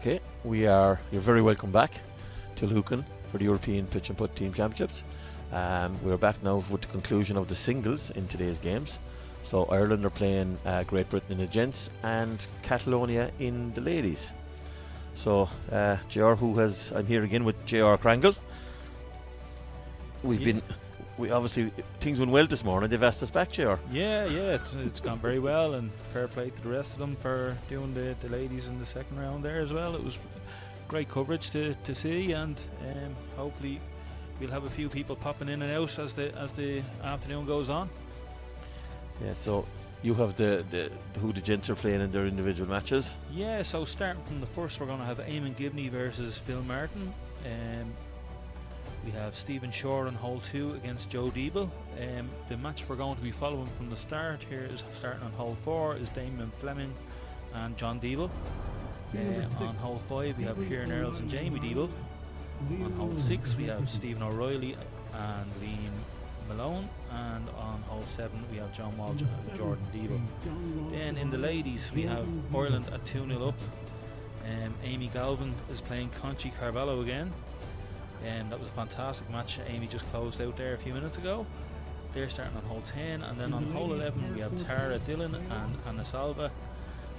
Okay, you're very welcome back to Lucan for the European Pitch and Putt Team Championships. We're back now with the conclusion of the singles in today's games. So Ireland are playing Great Britain in the gents and Catalonia in the ladies. So JR, I'm here again with JR Krangle. We obviously, things went well this morning. They've asked us back, JR. Yeah, it's gone very well, and fair play to the rest of them for doing the ladies in the second round there as well. It was great coverage to see, and hopefully we'll have a few people popping in and out as the afternoon goes on. Yeah, so you have who the gents are playing in their individual matches. Yeah, so starting from the first, we're going to have Eamon Gibney versus Phil Martin. We have Stephen Shore on hole 2 against Joe Deeble. The match we're going to be following from the start here is starting on hole 4 is Damien Fleming and John Deeble. On hole 5 we have Kieran Earls and Jamie Deeble. On hole 6 we have Stephen O'Reilly and Liam Malone, and on hole 7 we have John Walsh and Jordan Deeble. Then in the ladies we have Ireland at 2-0 up. Amy Galvin is playing Conchi Carvalho again. That was a fantastic match. Amy just closed out there a few minutes ago. They're starting on hole 10, and then on hole 11 we have Tara Dillon and Anna Salva,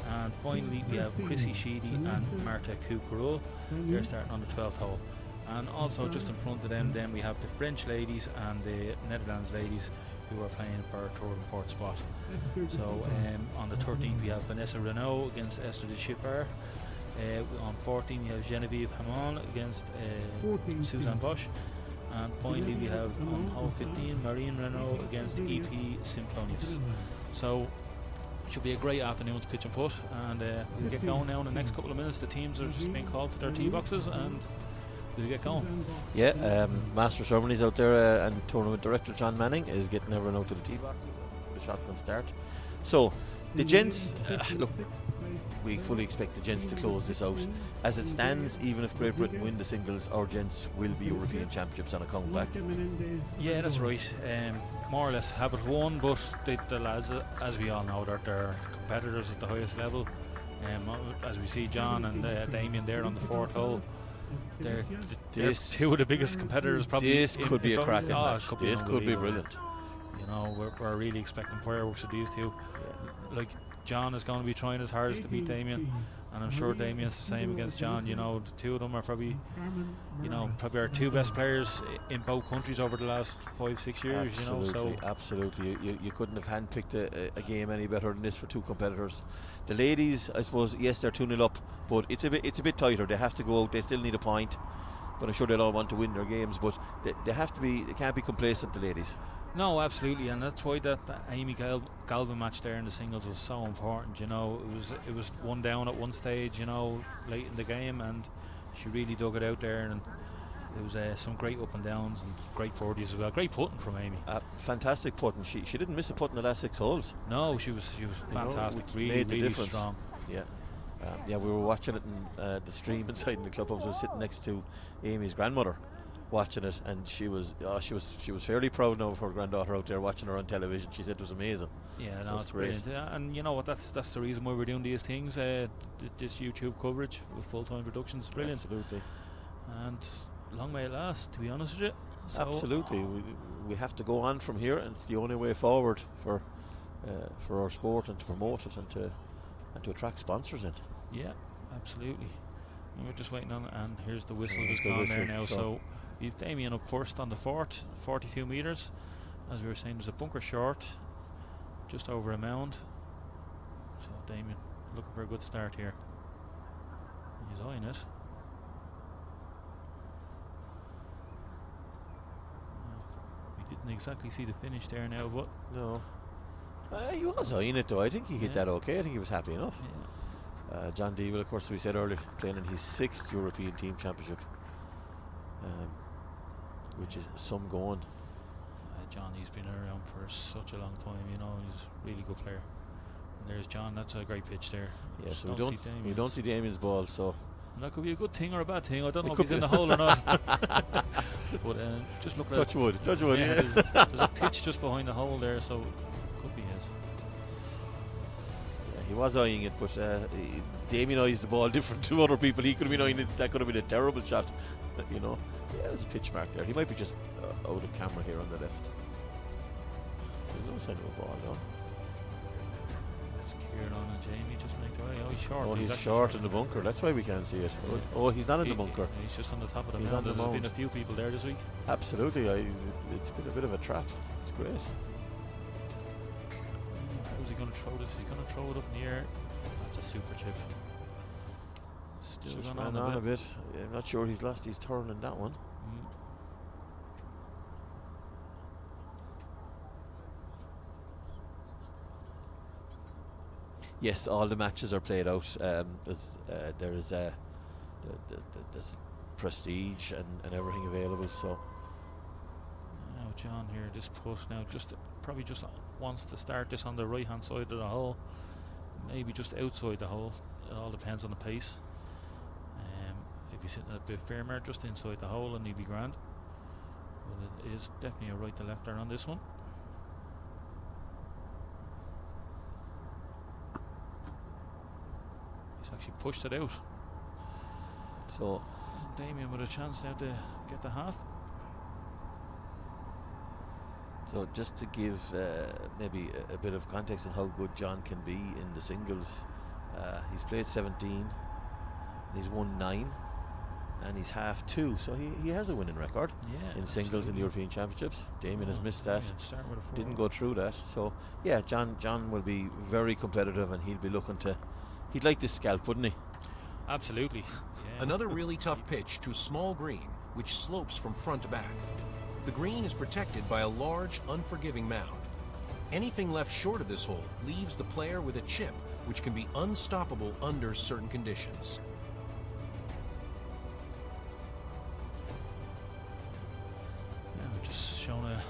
and finally we have Chrissy Sheedy and Marta Cucurul. They're starting on the 12th hole. And also just in front of them then we have the French ladies and the Netherlands ladies who are playing for third and fourth spot. So on the 13th we have Vanessa Renault against Esther de Schipper. On 14 we have Genevieve Hamon against Suzanne Bosch, and finally we have on hole 15 Marine Renault against EP Simplonius. So should be a great afternoon to pitch and putt, and we'll get going now in the next couple of minutes. The teams are just being called to their tee boxes and we'll get going. Yeah, Master Ceremonies out there and Tournament Director John Manning is getting everyone out to the tee boxes for the shotgun start. So the gents, look, we fully expect the gents to close this out. As it stands, even if Great Britain win the singles, our gents will be European championships on a comeback. Yeah, that's right. More or less have it won, but the lads, as we all know, they're competitors at the highest level. As we see John and Damien there on the 4th hole, they're two of the biggest competitors probably. This could be a cracking match. This could be brilliant. You know, we're really expecting fireworks with these two. Like, John is going to be trying his hardest to beat Damien, and I'm sure Damien's the same against John. You know, the two of them are probably our two best players in both countries over the last 5-6 years. Absolutely, absolutely. You couldn't have handpicked a game any better than this for two competitors. The ladies, I suppose, yes, they're 2-0 up, but it's a bit tighter. They have to go out. They still need a point, but I'm sure they'll all want to win their games. But they have to be. They can't be complacent, the ladies. No, absolutely, and that's why that Amy Galvin match there in the singles was so important. You know, it was one down at one stage, you know, late in the game, and she really dug it out there, and it was some great up and downs and great birdies as well. Great putting from Amy. Fantastic putting. She didn't miss a putt in the last 6 holes. No, she was fantastic. Really strong. Yeah. We were watching it in the stream inside in the clubhouse. I was sitting next to Amy's grandmother, watching it, and she was fairly proud now of her granddaughter out there watching her on television. She said it was amazing. Yeah, so no, it's great. And you know what? That's the reason why we're doing these things. This YouTube coverage with full-time productions, brilliant. Absolutely. And long may it last, to be honest with you. So absolutely, we have to go on from here, and it's the only way forward for our sport and to promote it and to attract sponsors in. Yeah, absolutely. And we're just waiting on, and here's the whistle just gone there now. So you've Damien up first on the 42 metres. As we were saying, there's a bunker short, just over a mound. So Damien looking for a good start here. He's eyeing it. We didn't exactly see the finish there now, but no. He was eyeing it though. I think he hit that okay. I think he was happy enough. Yeah. John Deeble, of course, we said earlier, playing in his 6th European Team Championship, which is some going. John, he's been around for such a long time, you know, he's a really good player. And there's John, that's a great pitch there. Yeah, so we don't see Damien's ball, so. And that could be a good thing or a bad thing. I don't know if he's in the hole or not. But just look at touch wood. Yeah, there's a pitch just behind the hole there, so it could be his. he was eyeing it, but Damien eyes the ball different to other people. He could have been eyeing it. That could have been a terrible shot, you know. Yeah, there's a pitch mark there. He might be just out of camera here on the left. There's no sign of a ball, no. Just Kieran and Jamie just make the way. Oh, he's short. Oh, he's short in the bunker. That's why we can't see it. Yeah. Oh, he's not in the bunker. He's just on the top of the He's mound. on the There's mound. been a few people there this week. Absolutely. It's been a bit of a trap. It's great. How's he going to throw this? He's going to throw it up in the air. That's a super chip. Still Just going ran on a bit. I'm not sure he's lost his turn in that one. Yes, all the matches are played out. There's prestige and everything available. So now John here, this putt now probably just wants to start this on the right hand side of the hole, maybe just outside the hole. It all depends on the pace. If he's hitting a bit firmer just inside the hole, and he'd be grand. But it is definitely a right to lefter on this one. Actually pushed it out, so Damien with a chance now to get the half. So just to give maybe a bit of context on how good John can be in the singles, he's played 17 and he's won 9 and he's half 2, so he has a winning record in singles in the European Championships. Damien has missed that, didn't go through that, so yeah, John will be very competitive, and he'll be looking to, he'd like this scalp, wouldn't he? Absolutely. Yeah. Another really tough pitch to a small green, which slopes from front to back. The green is protected by a large, unforgiving mound. Anything left short of this hole leaves the player with a chip, which can be unstoppable under certain conditions. Yeah, we've just shown a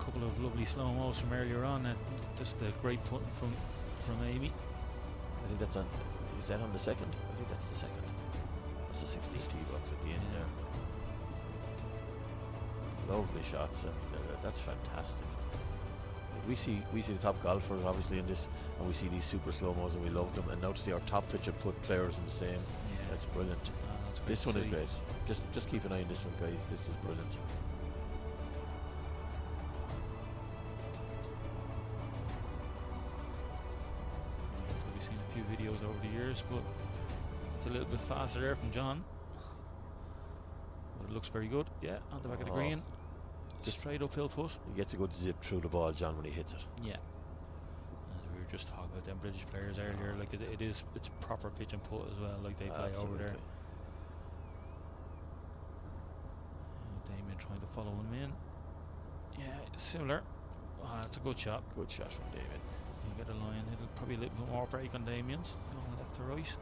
couple of lovely slow-mos from earlier on, and just a great putting from Amy. I think that's on, is that on the second? I think that's the second. That's the 16 tee box at the end there. Lovely shots, and that's fantastic. Like we see the top golfers obviously in this, and we see these super slow-mos and we love them, and now to see our top pitch and putt players in the same, that's brilliant. That's this one is great. Just keep an eye on this one, guys. This is brilliant. We've seen a few videos over the years, but it's a little bit faster there from John. But it looks very good. Yeah, on the back of the green. Straight uphill putt. He gets a good zip through the ball, John, when he hits it. Yeah. And we were just talking about them British players earlier. Like it's proper pitch and putt as well. Like they play over there. Damien trying to follow him in. Yeah, similar. That's a good shot. Good shot from Damien. You get a line. It'll probably a little bit more break on Damien's going left to right.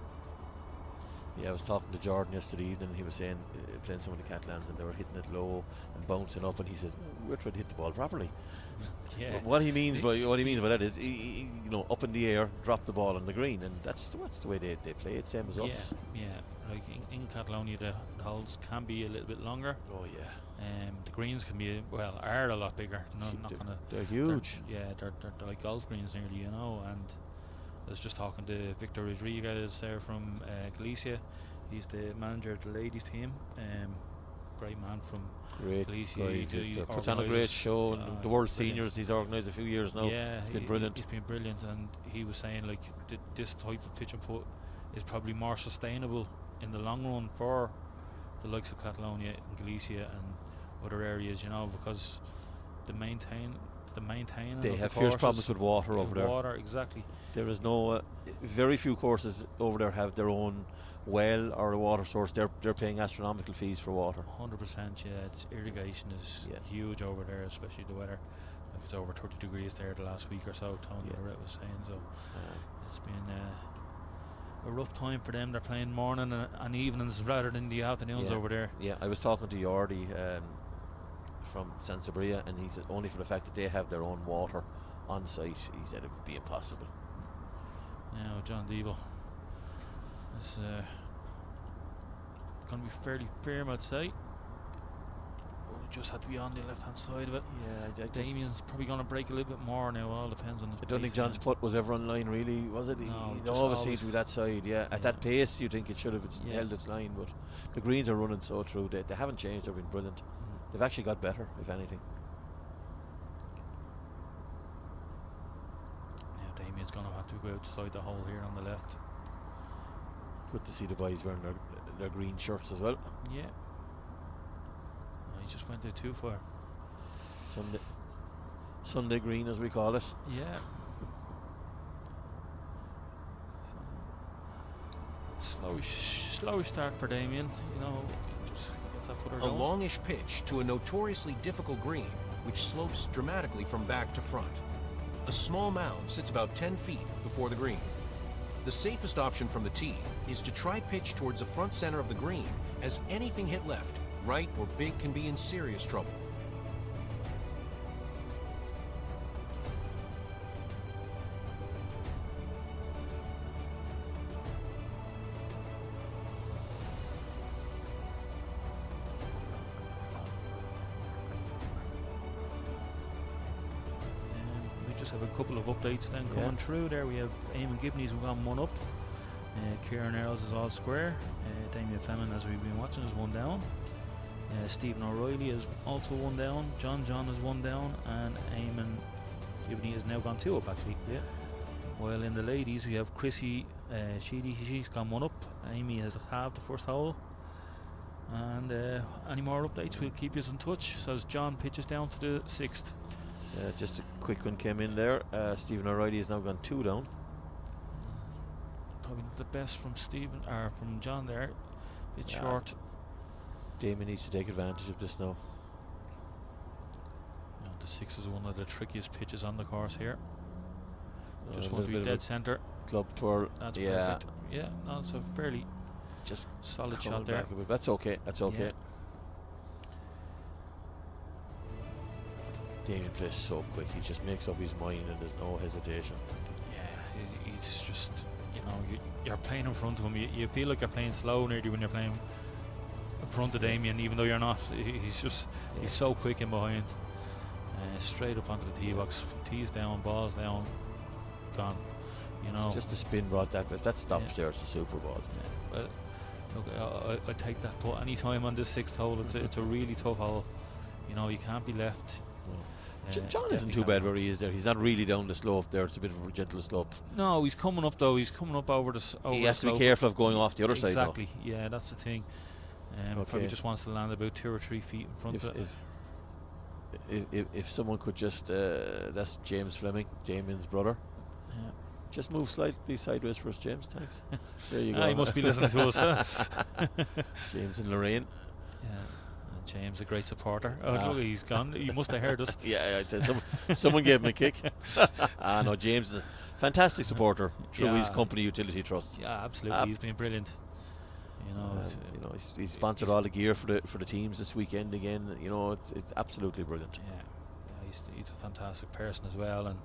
Yeah, I was talking to Jordan yesterday evening, and he was saying playing some of the Catalans, and they were hitting it low and bouncing up, and he said we're trying to hit the ball properly. Yeah. But what he means by that is, you know, up in the air, drop the ball on the green, and that's the way they play it, same as us. Yeah, like in Catalonia the holes can be a little bit longer. Oh yeah. The greens can be are a lot bigger. No, not gonna. They're huge. They're like golf greens nearly, you know. And I was just talking to Victor Rodriguez there from Galicia. He's the manager of the ladies team. Great man from Galicia. He puts on a great show. The World Seniors he's organised a few years now. Yeah, it's been brilliant. It's been brilliant, and he was saying like this type of pitch and putt is probably more sustainable in the long run for the likes of Catalonia and Galicia and other areas, you know, because the maintaining they have fierce problems with water over there. Water, exactly. There is no very few courses over there have their own well or a water source. They're paying astronomical fees for water. 100%. Yeah, it's irrigation is huge over there, especially the weather. Like it's over 30 degrees there the last week or so. Tony Lorette was saying so. It's been a rough time for them. They're playing morning and evenings rather than the afternoons over there. Yeah, I was talking to Jordi from San Sabria, and he said only for the fact that they have their own water on site, he said it would be impossible. Now John Deeble is going to be fairly firm, I'd say. just had to be on the left-hand side of it. Yeah, Damien's probably going to break a little bit more now. It all depends on. I don't think John's putt was ever on line, really, was it? No, he always seemed to be that side. Yeah, at that pace, you think it should have held its line, but the greens are running so through. They haven't changed. They've been brilliant. They've actually got better, if anything. Now Damien's going to have to go outside the hole here on the left. Good to see the boys wearing their green shirts as well. Yeah. He just went there too far. Sunday green, as we call it. Yeah. Slow start for Damien. You know, just gets that footer A going. longish pitch to a notoriously difficult green, which slopes dramatically from back to front. A small mound sits about 10 feet before the green. The safest option from the tee is to try pitch towards the front center of the green, as anything hit left, right, or big can be in serious trouble. Have a couple of updates then coming through there. We have Eamon Gibney's gone one up. Kieran Earls is all square. Damien Fleming, as we've been watching, is one down. Stephen O'Reilly is also one down. John is one down, and Eamon Gibney has now gone two up actually. Yeah. While in the ladies we have Chrissy Sheedy, she's gone one up. Amy has halved the first hole. And any more updates, we'll keep you in touch. So as John pitches down to the sixth. Just a quick one came in there. Stephen O'Reilly has now gone two down. Probably not the best from Stephen or from John there. Bit short. Damien needs to take advantage of this now. The six is one of the trickiest pitches on the course here. Just want to be dead centre. Club twirl. That's perfect. Yeah, no, it's a fairly just solid shot there. That's okay. That's okay. Yeah. Damien plays so quick. He just makes up his mind and there's no hesitation. Yeah, he's just, you know, you're playing in front of him. You feel like you're playing slow nearly when you're playing in front of Damien, even though you're not. He's so quick in behind. Straight up onto the tee box. Tees down, balls down, gone. You know, it's just a spin brought that, but if that stops there, it's a super ball. Yeah. Well, look, I take that putt any time on this sixth hole. It's a really tough hole. You know, you can't be left. John isn't too bad where he is there. He's not really down the slope there. It's a bit of a gentle slope. No, he's coming up though. He's coming up over the he has to be careful of going off the other side though. Exactly. Yeah, that's the thing. Probably just wants to land about 2 or 3 feet in front of it. If someone could just that's James Fleming, Damien's brother. Yeah. Just move slightly sideways for us, James. Thanks. There you go. He must be listening to us. James and Lorraine. Yeah. James, a great supporter. Look, he's gone. He must have heard us. Yeah, I'd say someone gave him a kick. No, James is a fantastic supporter through his company Utility Trust. Yeah, absolutely. He's been brilliant. You know, he's sponsored all the gear for the teams this weekend again. You know, it's absolutely brilliant. Yeah, he's a fantastic person as well. And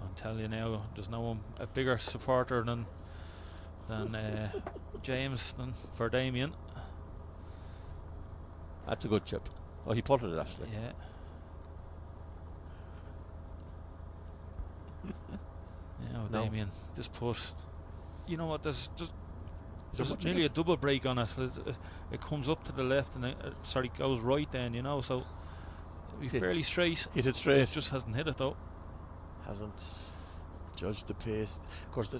I'm telling you now, there's no one a bigger supporter than James for Damien. That's a good chip. Oh, he putted it actually. Yeah. Damien, this putt. You know what? There's nearly a double break on it. It comes up to the left and it goes right then. You know, so it'll be fairly straight. Hit it straight. It just hasn't hit it though. Hasn't judged the pace. Of course,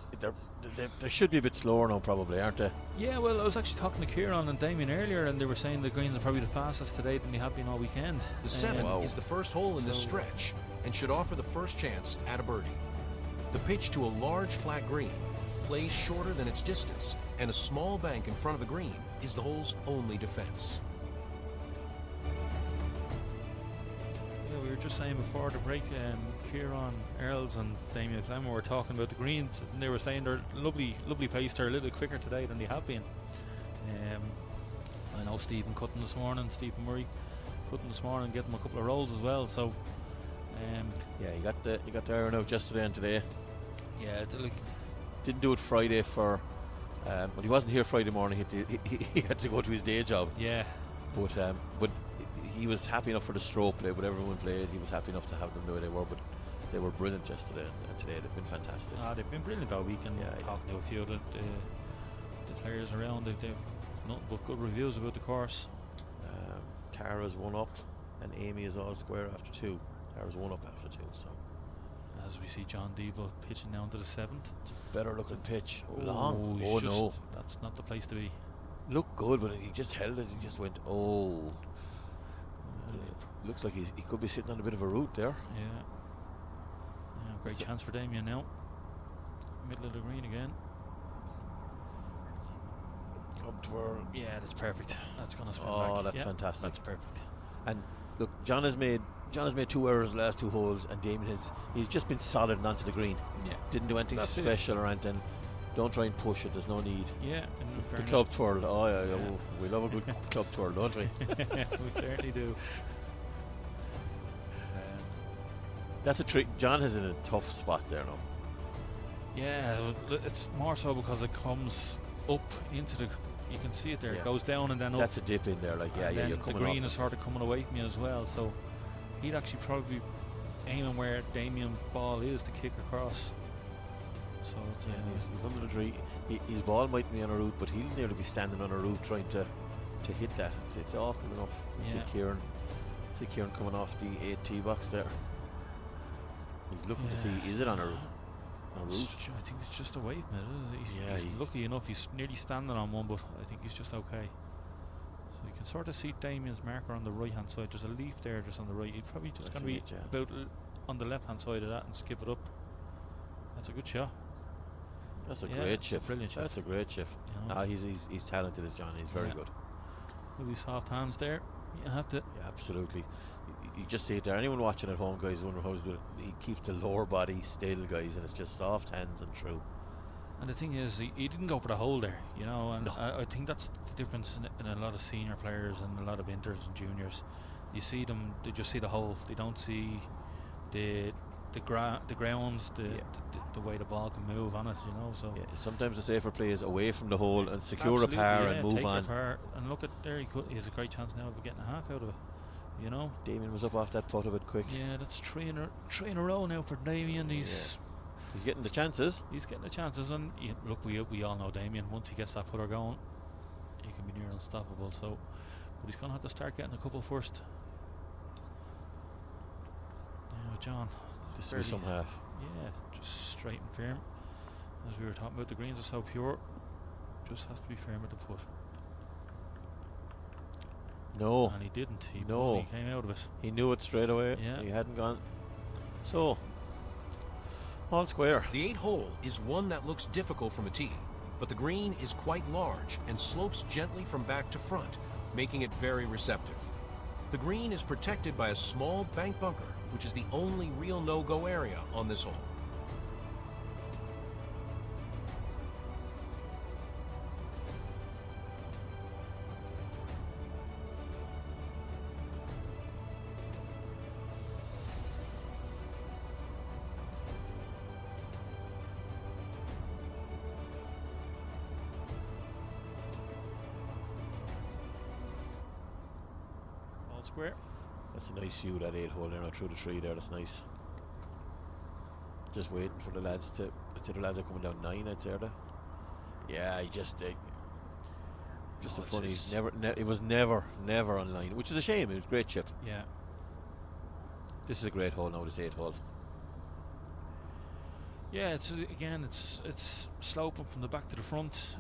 they should be a bit slower now, probably, aren't they? Yeah, well, I was actually talking to Kieran and Damien earlier, and they were saying the greens are probably the fastest today than they have been all weekend. The seventh is the first hole in this stretch and should offer the first chance at a birdie. The pitch to a large flat green plays shorter than its distance, and a small bank in front of the green is the hole's only defense. Yeah, we were just saying before the break, Kieran Earls and Damien Fleming were talking about the greens, and they were saying they're lovely pace. They're a little quicker today than they have been. I know Stephen Cutton this morning, Stephen Murray Cutton this morning, getting a couple of rolls as well. So yeah, he got the iron out yesterday and today. Yeah, didn't do it Friday but he wasn't here Friday morning. He had to go to his day job. Yeah, but he was happy enough for the stroke play, but everyone played. He was happy enough to have them the way they were, but they were brilliant yesterday, and today they've been fantastic. They've been brilliant all weekend. Talking to a few of the players around, they've nothing but good reviews about the course. Tara's 1 up, and Amy is all square after 2. Tara's 1 up after 2. So as we see John Deeble pitching down to the 7th. Better looking pitch. Long. Oh no. That's not the place to be. Looked good, but he just held it. He just went, looks like he could be sitting on a bit of a root there. Yeah. Great chance for Damien now. Middle of the green again. Up twirl. Yeah, that's perfect. That's going to spin back. Oh, that's fantastic. That's perfect. And look, John has made 2 errors the last 2 holes, and Damien he's just been solid and onto the green. Yeah. Didn't do anything special or anything. Don't try and push it. There's no need. Yeah. The club twirl. Oh yeah. We love a good club twirl, don't we? We certainly do. That's a trick. John is in a tough spot there now. Yeah, it's more so because it comes up into the. You can see it there. Yeah. It goes down and then up. That's a dip in there. Like and you're coming the green off is sort of coming away from you as well. So he'd actually probably be aiming where Damien ball is to kick across. So it's, he's under the tree. His ball might be on a route, but he'll nearly be standing on a route trying to hit that. It's awkward enough. You see Kieran coming off the 8 tee box there. He's looking to see, is it on a route? I think it's just away from it, isn't it? He's lucky enough, he's nearly standing on one, but I think he's just okay. So you can sort of see Damien's marker on the right hand side. There's a leaf there just on the right. He's probably just going to be about on the left hand side of that and skip it up. That's a good shot. That's a great chip. Brilliant shot. That's a great chip. You know. He's talented as John. He's very good. Really soft hands there. You have to. Yeah, absolutely. You just see it there. Anyone watching at home, guys, wonder how he's doing it. He keeps the lower body still, guys, and it's just soft hands and true. And the thing is, he didn't go for the hole there, you know, and I think that's the difference in a lot of senior players and a lot of inters and juniors. You see them, they just see the hole. They don't see the grounds, the way the ball can move on it, you know. So sometimes the safer play is away from the hole and secure absolutely, a par and move take on. A par and look at there, he has a great chance now of getting a half out of it. You know, Damien was up off that putt of it quick. Yeah, that's three in a row now for Damien. He's getting the chances. He's getting the chances, and look, we all know Damien. Once he gets that putter going, he can be near unstoppable. So, but he's gonna have to start getting a couple first. Now, John, this will be some half. Yeah, just straight and firm. As we were talking about, the greens are so pure. Just has to be firm at the putt. No. And he didn't. He came out of it. He knew it straight away. Yeah. He hadn't gone. So, all square. The 8th hole is one that looks difficult from a tee, but the green is quite large and slopes gently from back to front, making it very receptive. The green is protected by a small bank bunker, which is the only real no-go area on this hole. Square. That's a nice view, that 8 hole there, through the tree there. That's nice. Just waiting for the lads to. I'd say the lads are coming down 9. I'd say there. Yeah, he just a funny. It was never on line, which is a shame. It was a great chip. Yeah. This is a great hole now. This 8 hole. Yeah, it's sloping from the back to the front,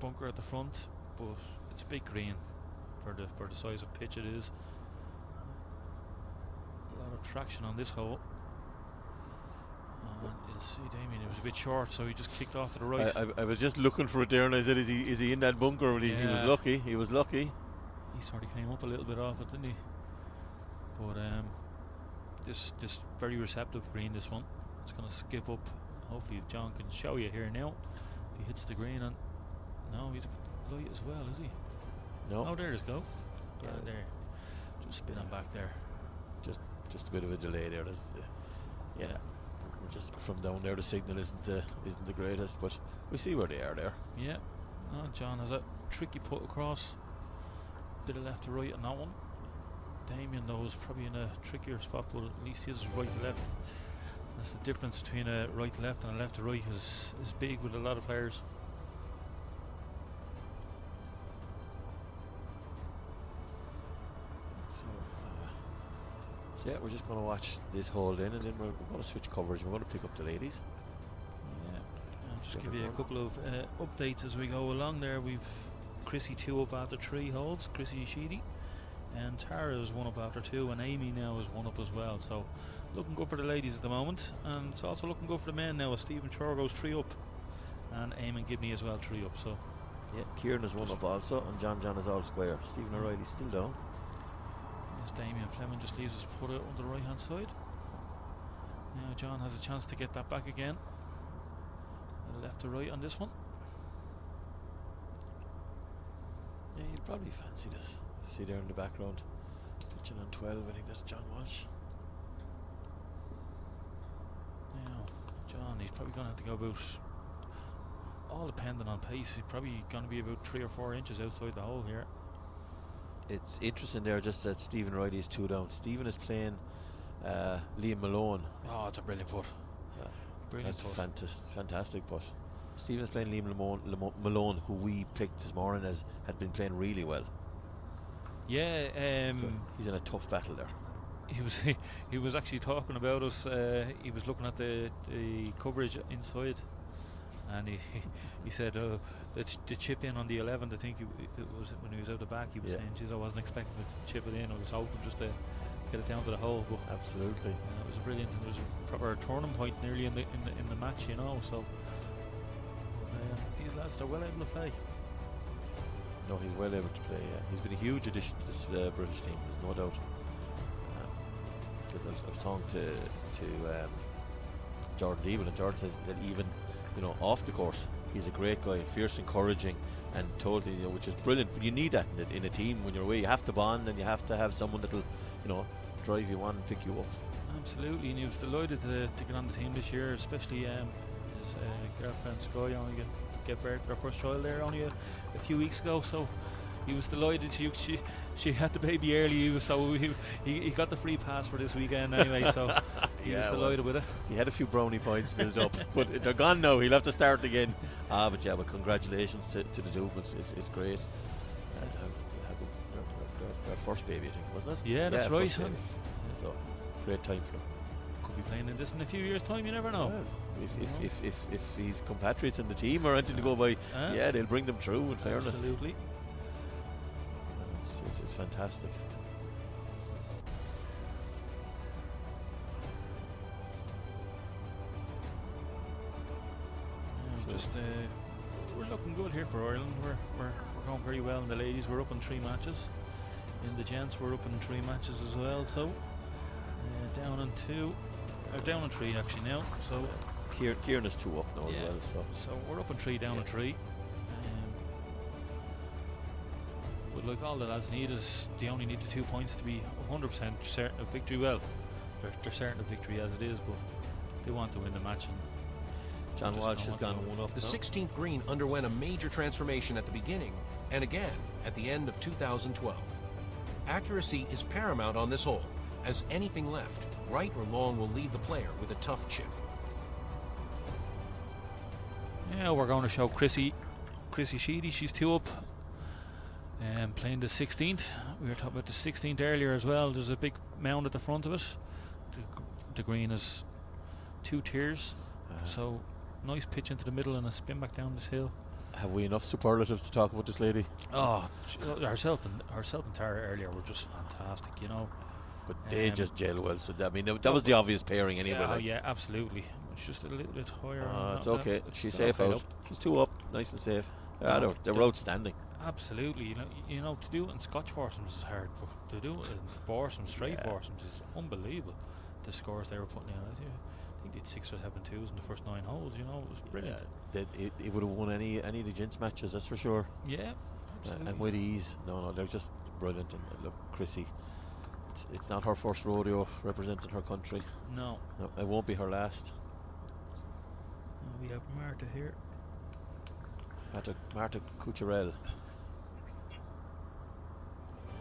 bunker at the front, but it's a big green. For the size of pitch it is. A lot of traction on this hole. And you'll see Damien, it was a bit short, so he just kicked off to the right. I was just looking for it there, and I said, is he in that bunker? But he was lucky. He was lucky. He sort of came up a little bit off it, didn't he? But this very receptive green, this one. It's going to skip up. Hopefully if John can show you here now. If he hits the green, and no, he's a bit light as well, is he? No. Oh, there it go. Yeah, there. Just spin on back there. Just a bit of a delay there. Just from down there, the signal isn't the greatest, but we see where they are there. Yeah. Oh, John has a tricky putt across. Bit of left to right on that one. Damien though is probably in a trickier spot, but at least he is right to left. That's the difference between a right to left and a left to right is big with a lot of players. So yeah, we're just going to watch this hold in, and then we're going to switch coverage. We're going to pick up the ladies. Yeah, I'll just give you a couple of updates as we go along there. We've Chrissy 2 up after 3 holds, Chrissy Sheedy, and Tara is 1 up after 2, and Amy now is 1 up as well. So looking good for the ladies at the moment, and it's also looking good for the men now as Stephen Shore goes 3 up, and Eamon Gibney as well 3 up. So yeah, Kieran is 1 up also, and John is all square. Stephen O'Reilly's still down. Yes, Damien Fleming just leaves us put out on the right hand side. Now John has a chance to get that back again. Left to right on this one. Yeah, you'll probably fancy this. See there in the background, pitching on 12. I think that's John Walsh. Now, John, he's probably going to have to go about, all depending on pace, he's probably going to be about 3 or 4 inches outside the hole here. It's interesting there just that Stephen Riley is 2 down. Stephen is playing Liam Malone. Oh, it's a brilliant putt. Brilliant That's putt. fantastic putt. Stephen's playing Liam Malone, who we picked this morning as had been playing really well. Yeah, So he's in a tough battle there. he was actually talking about us. He was looking at the coverage inside, and he said the chip in on the 11th. I think it was when he was out the back. He was saying, "Geez, I wasn't expecting to chip it in. I was hoping just to get it down to the hole." But absolutely, it was brilliant. And it was a proper turning point nearly in the match, you know. So these lads are well able to play. No, he's well able to play. Yeah. He's been a huge addition to this British team. There's no doubt. Because I was talking to Jordan Deeble, and Jordan says that even off the course, he's a great guy, fierce, encouraging, and totally, which is brilliant. But you need that in a team when you're away. You have to bond, and you have to have someone that'll, drive you on and pick you up. Absolutely, and he was delighted to get on the team this year, especially his girlfriend Sky only get birth to their first child there only a few weeks ago. So he was delighted. She had the baby early, so he got the free pass for this weekend anyway. So he was delighted with it. He had a few brownie points built up, but they're gone now. He'll have to start again. But congratulations to the Dubans. It's great. Their first baby, I think, wasn't it? Yeah, that's right. So great time for him. Could be playing in this in a few years' time. You never know. Yeah. If his compatriots in the team are anything to go by, they'll bring them through. In fairness, absolutely. It's fantastic. We're looking good here for Ireland. We're going very well in the ladies. We're up in 3 matches. In the gents, we're up in 3 matches as well. So down in 2, or down in 3 actually now. So Kieran is 2 up now as well. So we're up in 3, down in 3. But like all the lads need is, they only need the 2 points to be 100% certain of victory. Well, they're certain of victory as it is, but they want to win the match. And John Walsh has gone 1 up. The 16th green underwent a major transformation at the beginning and again at the end of 2012. Accuracy is paramount on this hole, as anything left, right or long, will leave the player with a tough chip. Yeah, we're going to show Chrissy Sheedy. She's 2 up. Playing the 16th. We were talking about the 16th earlier as well. There's a big mound at the front of it. The green is 2 tiers. So nice pitch into the middle and a spin back down this hill. Have we enough superlatives to talk about this lady? Oh, herself and Tara earlier were just fantastic, But they just gel well. So that was the obvious pairing anyway. Yeah, absolutely. It's just a little bit higher. It's okay. She's safe out. She's 2 up, nice and safe. They're outstanding. Absolutely. To do it in Scotch foursomes is hard, but to do it in foursomes, straight foursomes, is unbelievable. The scores they were putting in. I think they had 6 or 7 twos in the first 9 holes. It was brilliant. It would have won any of the gents matches, that's for sure. Yeah, absolutely. And with ease. No, they're just brilliant. And look, Chrissy, it's not her first rodeo representing her country. No, it won't be her last. We have Marta here. Marta Cucurell.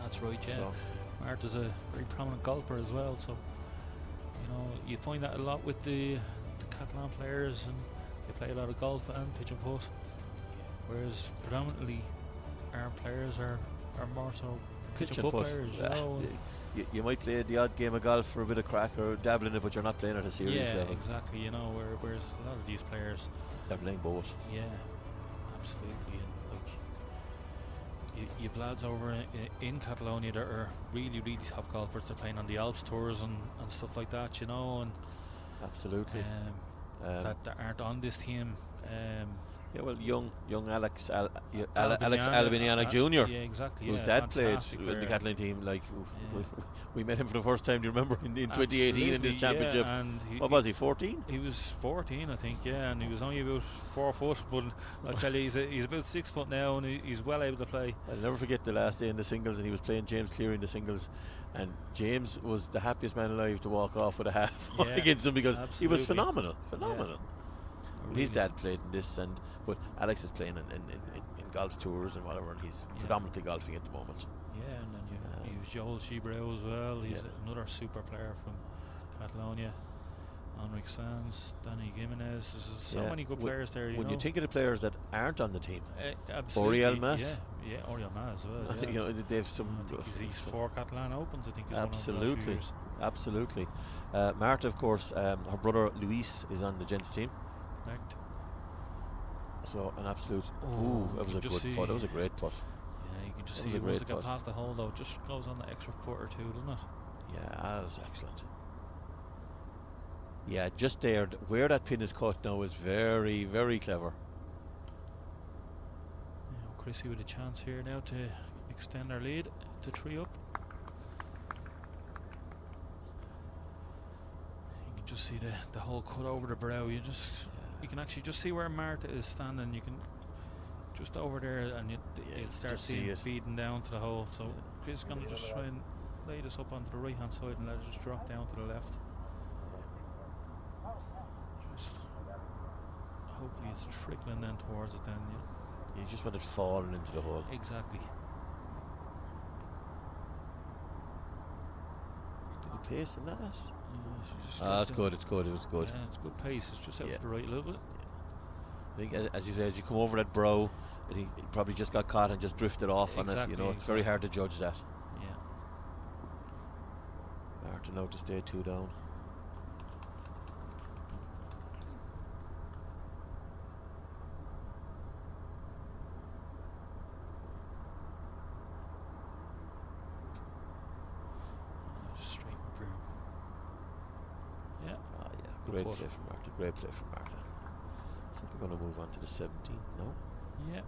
That's right, yeah. So Martha's a very prominent golfer as well, so you know you find that a lot with the Catalan players, and they play a lot of golf and pitch and putt, whereas predominantly our players are more so pitch and putt players. You know, you might play the odd game of golf for a bit of crack or dabble in it, but you're not playing at a serious level. Yeah, exactly. You know, whereas a lot of these players, they're playing both. Yeah, absolutely. And like you lads over in Catalonia that are really, really top golfers. They're playing on the Alps tours and stuff like that. You know, and absolutely. That aren't on this team. Yeah, well, young Alex Albiniana Jr. Yeah, exactly. Whose dad played with the Catalan team. Like we met him for the first time. Do you remember in 2018 in this championship? Yeah, and what was he? 14? He was 14, I think. Yeah, and he was only about 4 foot. But I tell you, he's about 6 foot now, and he's well able to play. I'll never forget the last day in the singles, and he was playing James Cleary in the singles, and James was the happiest man alive to walk off with a half against him because he was phenomenal. Yeah. His dad played in this, but Alex is playing in golf tours and whatever, and he's predominantly golfing at the moment. Yeah, and then you have Joel Shebreu as well. He's another super player from Catalonia. Enric Sanz, Danny Gimenez. There's so many good players there. When you think of the players that aren't on the team, Oriel Mas. Yeah, Oriel Mas as well. I think, you know, they've some. I think he's 4 Catalan Opens. I think he's absolutely, absolutely. Marta, of course, her brother Luis is on the Gents team. Correct. So an absolute. That was a good putt. That was a great putt. Yeah, you can just see once it got past the hole, though, it just goes on the extra foot or two, doesn't it? Yeah, that was excellent. Yeah, just there, where that pin is cut now is very, very clever. Yeah, Chrissy with a chance here now to extend our lead to 3 up. You can just see the hole cut over the brow. You can actually just see where Marta is standing. You can just over there, and you'll start seeing it feeding down to the hole. So Chris is going to just try and lay this up onto the right hand side and let it just drop down to the left. Just hopefully it's trickling then towards it then. You just want it falling into the hole. Exactly. Good pace in that. It's good. It was good. Yeah, it's good pace. It's just out to the right a little bit. I think, as you say, as you come over that brow, I think he probably just got caught and just drifted off on it. You know, it's very hard to judge that. Yeah. Martin now to stay 2 down. Great play from Marta. Great play from Marta. I think we're going to move on to the 17th, no? Yeah.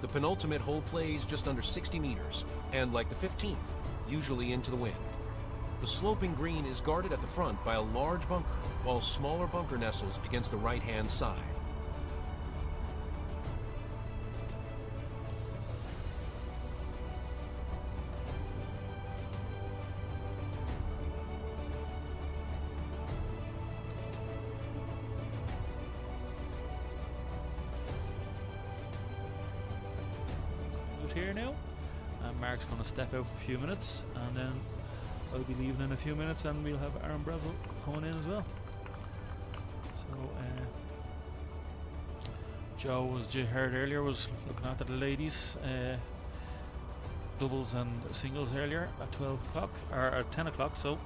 The penultimate hole plays just under 60 meters, and like the 15th, usually into the wind. The sloping green is guarded at the front by a large bunker, while a smaller bunker nestles against the right-hand side. Here now, and Mark's going to step out for a few minutes, and then I'll be leaving in a few minutes, and we'll have Aaron Brezel coming in as well. So Joe, as you heard earlier, was looking after the ladies doubles and singles earlier at 12 o'clock or at 10 o'clock. So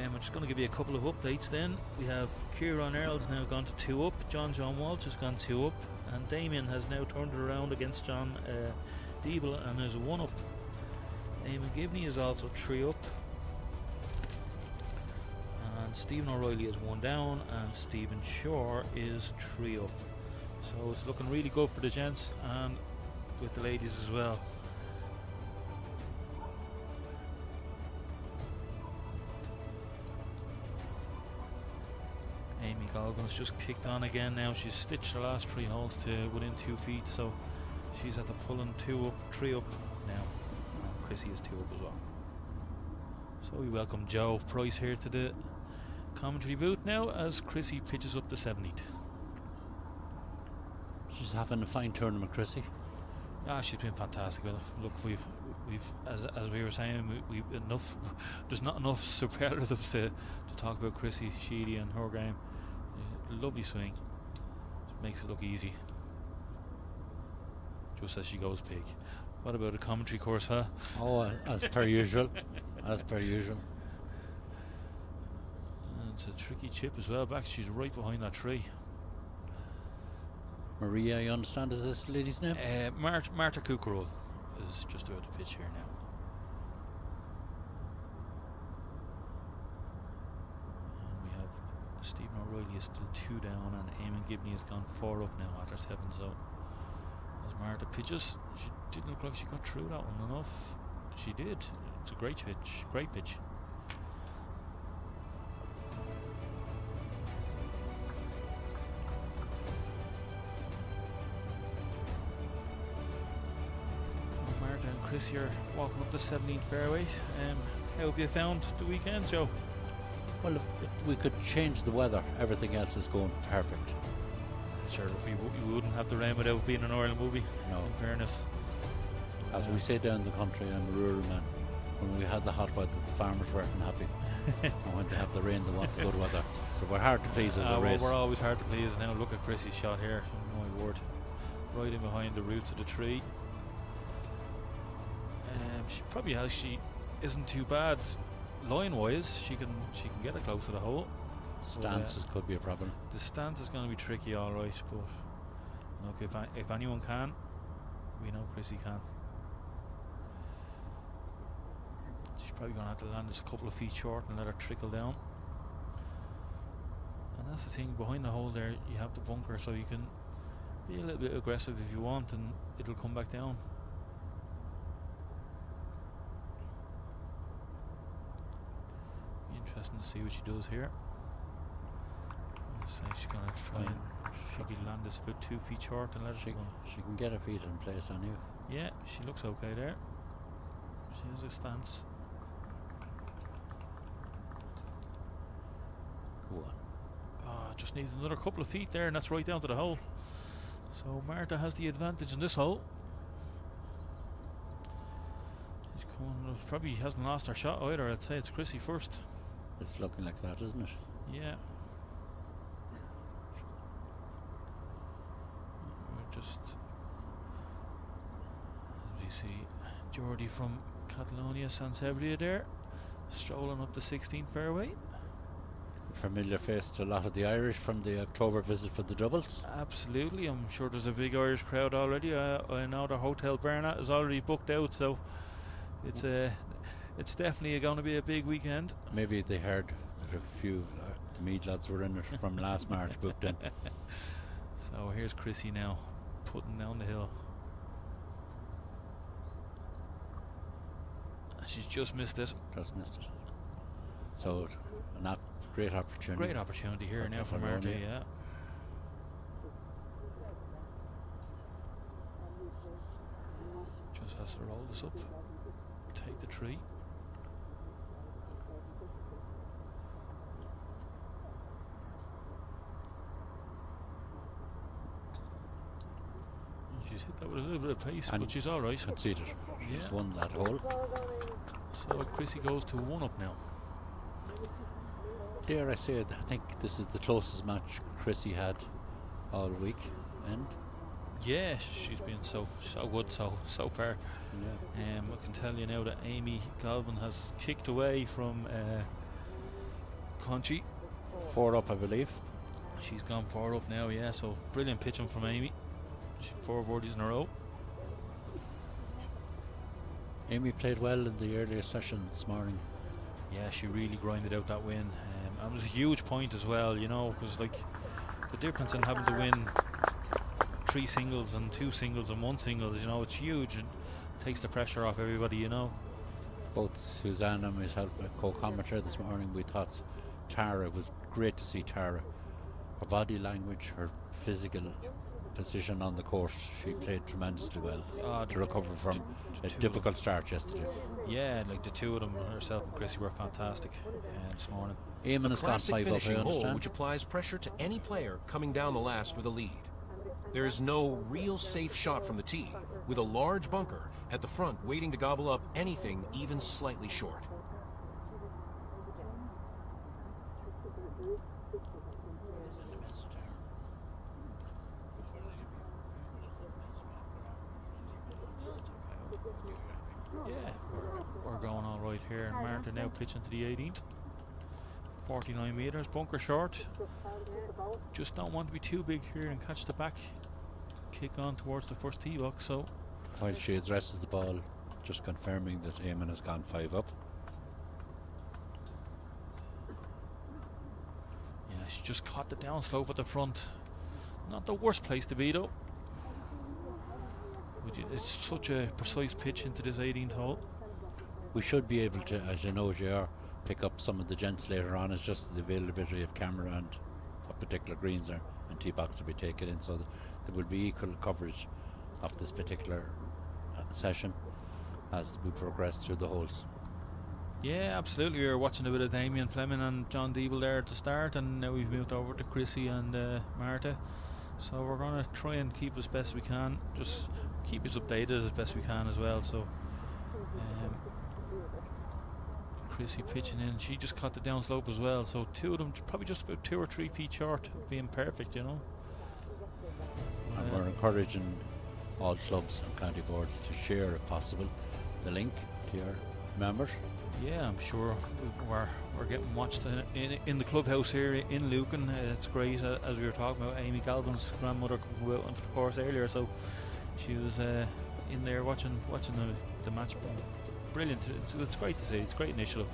I'm just going to give you a couple of updates. Then we have Kieran Earls now gone to 2 up, John Walsh has gone 2 up, and Damien has now turned it around against John Diebel and is 1 up. Eamon Gibney is also 3 up, and Stephen O'Reilly is 1 down, and Stephen Shore is 3 up. So it's looking really good for the gents and with the ladies as well. Amy Golgan's just kicked on again now. She's stitched the last 3 holes to within 2 feet, so she's at the pulling 2 up, 3 up now. And Chrissy is 2 up as well. So we welcome Joe Price here to the commentary booth now as Chrissy pitches up the 70th. She's having a fine tournament, Chrissy. She's been fantastic. Look, we've as we were saying, we enough. There's not enough superlatives to talk about Chrissy Sheedy and her game. Lovely swing, makes it look easy. Just as she goes big. What about a commentary course, huh? Oh, as per usual. As per usual. And it's a tricky chip as well. Back, she's right behind that tree. Maria, you understand, is this lady's name? Marta Kukurol is just about to pitch here now. And we have Stephen O'Reilly is still 2 down, and Eamon Gibney has gone 4 up now after 7. So as Marta pitches, she didn't look like she got through that one enough. She did. It's a great pitch. Great pitch. Marta and Chris here walking up the 17th fairway. How have you found the weekend, Joe? Well, if we could change the weather, everything else is going perfect. Sure, if we wouldn't have the rain without being an Ireland movie. No. In fairness. As we say down the country, I'm a rural man. When we had the hot weather, the farmers weren't happy. And when they have the rain, they want the good weather. So we're hard to please as a race. Well, we're always hard to please. Now look at Chrissy's shot here. Oh my word. Right in behind the roots of the tree. She probably has. She isn't too bad line-wise. She can get it close to the hole. Stances could be a problem. The stance is going to be tricky, all right. But look, if anyone can, we know Chrissy can. She's probably going to have to land this a couple of feet short and let her trickle down. And that's the thing, behind the hole there you have the bunker, so you can be a little bit aggressive if you want, and it'll come back down. Be interesting to see what she does here. So she's going to try and probably land this about 2 feet short and let She it go. she can get her feet in place on you. Yeah, she looks okay there. She has a stance. Go on. Just needs another couple of feet there, and that's right down to the hole. So Marta has the advantage in this hole. She's coming, probably hasn't lost her shot either. I'd say it's Chrissy first. It's looking like that, isn't it? Yeah. We're just, as you see, Geordie from Catalonia, San Sebria there, strolling up the 16th fairway. Familiar face to a lot of the Irish from the October visit for the doubles. Absolutely, I'm sure there's a big Irish crowd already. I know the Hotel Bernat is already booked out, so it's definitely going to be a big weekend. Maybe they heard that a few the Mead lads were in it from last March booked in. So here's Chrissy now, putting down the hill. She's just missed it. Just missed it. So not great opportunity. Great opportunity here now for Marta, yeah. Just has to roll this up, take the tree. She's hit that with a little bit of pace, and but she's all right. Conceded. She's won that hole. So Chrissy goes to 1 up now. Dare I say, I think this is the closest match Chrissy had all week, and yeah, she's been so good so far. yeah. I can tell you now that Amy Galvin has kicked away from Conchi. 4 up, I believe. She's gone 4 up now, yeah. So brilliant pitching from Amy. 4 birdies in a row. Amy played well in the earlier session this morning. Yeah, she really grinded out that win. And it was a huge point as well, you know, because like the difference in having to win 3 singles and 2 singles and 1 singles, you know, it's huge and takes the pressure off everybody, you know. Both Suzanne and myself, co-commentator this morning, we thought Tara, it was great to see Tara. Her body language, her physical position on the course, she played tremendously well to recover from a difficult start yesterday. Yeah, like the two of them, herself and Chrissy, were fantastic this morning. Eamon has gone Classic 5 up, I finishing hole understand. which applies pressure to any player coming down the last with a lead. There is no real safe shot from the tee, with a large bunker at the front waiting to gobble up anything even slightly short. Yeah, we're going all right here. And Martin now pitching to the 18th. 49 metres, bunker short. Just don't want to be too big here and catch the back kick on towards the first tee box. So While she addresses the ball, just confirming that Eamon has gone 5 up. yeah, she just caught the downslope at the front. Not the worst place to be though. It's such a precise pitch into this 18th hole. We should be able to, as you know, JR, pick up some of the gents later on. It's just the availability of camera and what particular greens are and tee box will be taken in, so there will be equal coverage of this particular session as we progress through the holes. Yeah, absolutely. We were watching a bit of Damien Fleming and John Deeble there at the start, and now we've moved over to Chrissy and Marta. So we're going to try and keep as best we can, just keep us updated as best we can as well. So Chrissy pitching in, she just caught the downslope as well. So two of them probably just about 2 or 3 feet short of being perfect, you know. And we're encouraging all clubs and county boards to share, if possible, the link to your members. Yeah, I'm sure we're getting watched in the clubhouse here in Lucan. It's great, as we were talking about. Amy Galvin's grandmother came out onto the course earlier, so she was in there watching the match. Brilliant. It's great to see. It's a great initiative,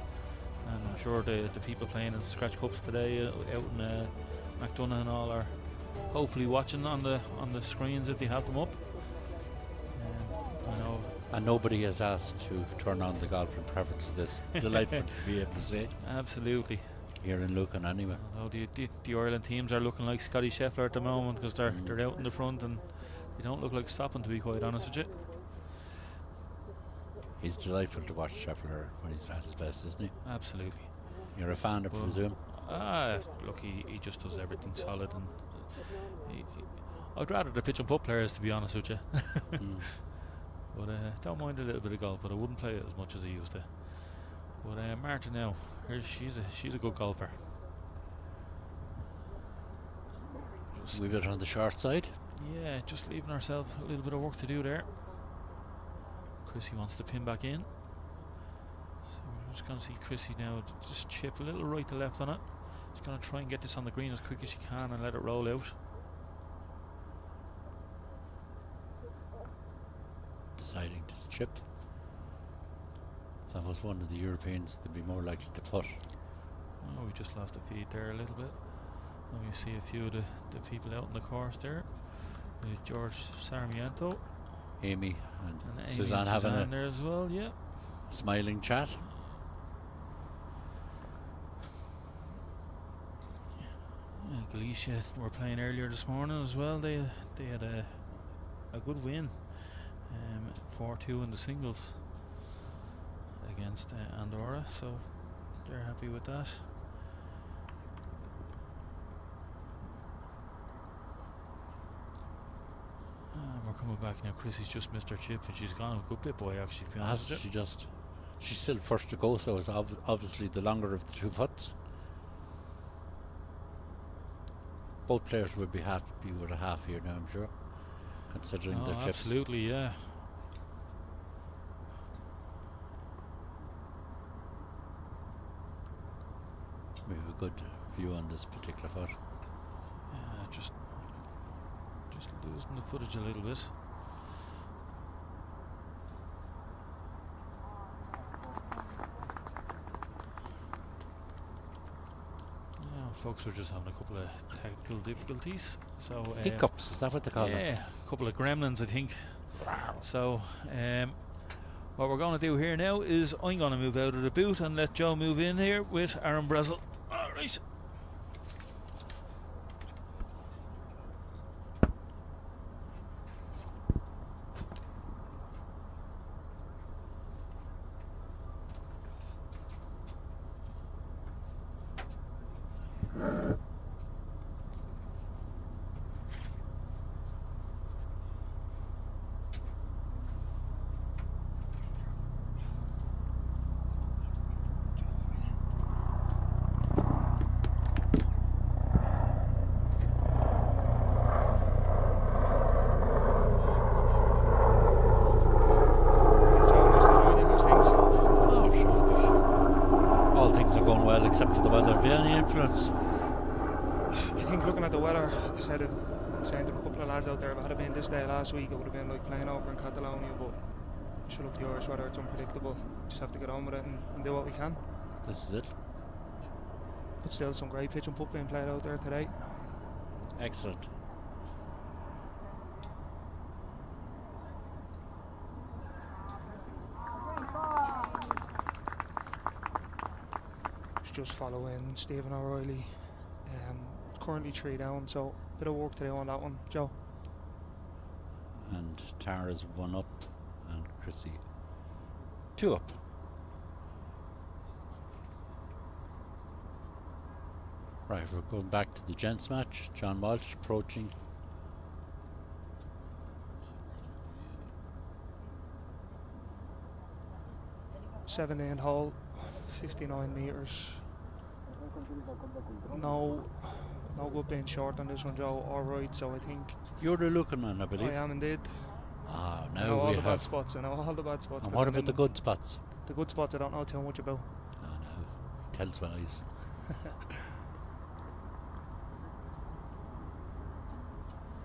and I'm sure the people playing in Scratch Cups today out in McDonough and all are hopefully watching on the screens if they have them up. I know. And nobody has asked to turn on the golf in preference to this. Delightful to be able to say. Absolutely. Here in Lucan anyway. Although the Ireland teams are looking like Scotty Scheffler at the moment, because they're out in the front and they don't look like stopping, to be quite honest with you. He's delightful to watch Scheffler when he's at his best, isn't he? Absolutely. You're a fan, I presume? Look, he just does everything solid, and I'd rather the pitch and putt players, to be honest with you. But don't mind a little bit of golf, but I wouldn't play it as much as I used to. But Marta now, she's a good golfer. We've it on the short side. Yeah, just leaving ourselves a little bit of work to do there. Chrissy wants to pin back in. So we're just going to see Chrissy now just chip a little right to left on it. She's going to try and get this on the green as quick as she can and let it roll out. Deciding to chip. If that was one of the Europeans, they'd be more likely to putt. Oh, we just lost the feed there a little bit. Now you see a few of the people out on the course there. With George Sarmiento. Amy and Amy Suzanne having a there as well, yeah. smiling chat. Galicia were playing earlier this morning as well. They had a good win, 4-2 in the singles against Andorra, so they're happy with that. We're coming back now. Chrissy's just missed her chip, and she's gone a good bit, boy. Actually, to be honest. She's still first to go, so it's obviously the longer of the 2 putts. Both players would be happy with a half here now, I'm sure, considering their chips. Absolutely, yeah. We have a good view on this particular putt. Yeah, just losing the footage a little bit. Folks were just having a couple of technical difficulties. So hiccups, is that what they call them? Yeah, a couple of gremlins, I think. So what we're going to do here now is I'm going to move out of the boot and let Joe move in here with Aaron Brezel. All right. have any influence? I think looking at the weather, I said it, saying to a couple of lads out there, if it had been this day last week, it would have been like playing over in Catalonia, but sure, look, the Irish weather, it's unpredictable. Just have to get on with it and do what we can. This is it. But still some great pitch and putt being played out there today. Excellent. Just following Stephen O'Reilly. Currently 3 down, so bit of work to do on that one, Joe. And Tara's 1 up, and Chrissy 2 up. Right, we're going back to the gents match. John Walsh approaching. Seven-inch hole, 59 metres. No good being short on this one, Joe. All right, so I think You're the Lucan man, I believe. I am indeed. Ah, I know now all we the bad have. spots. I know all the bad spots. And 'cause what I'm about the in good spots? The good spots I don't know too much about. Oh no, he tells lies.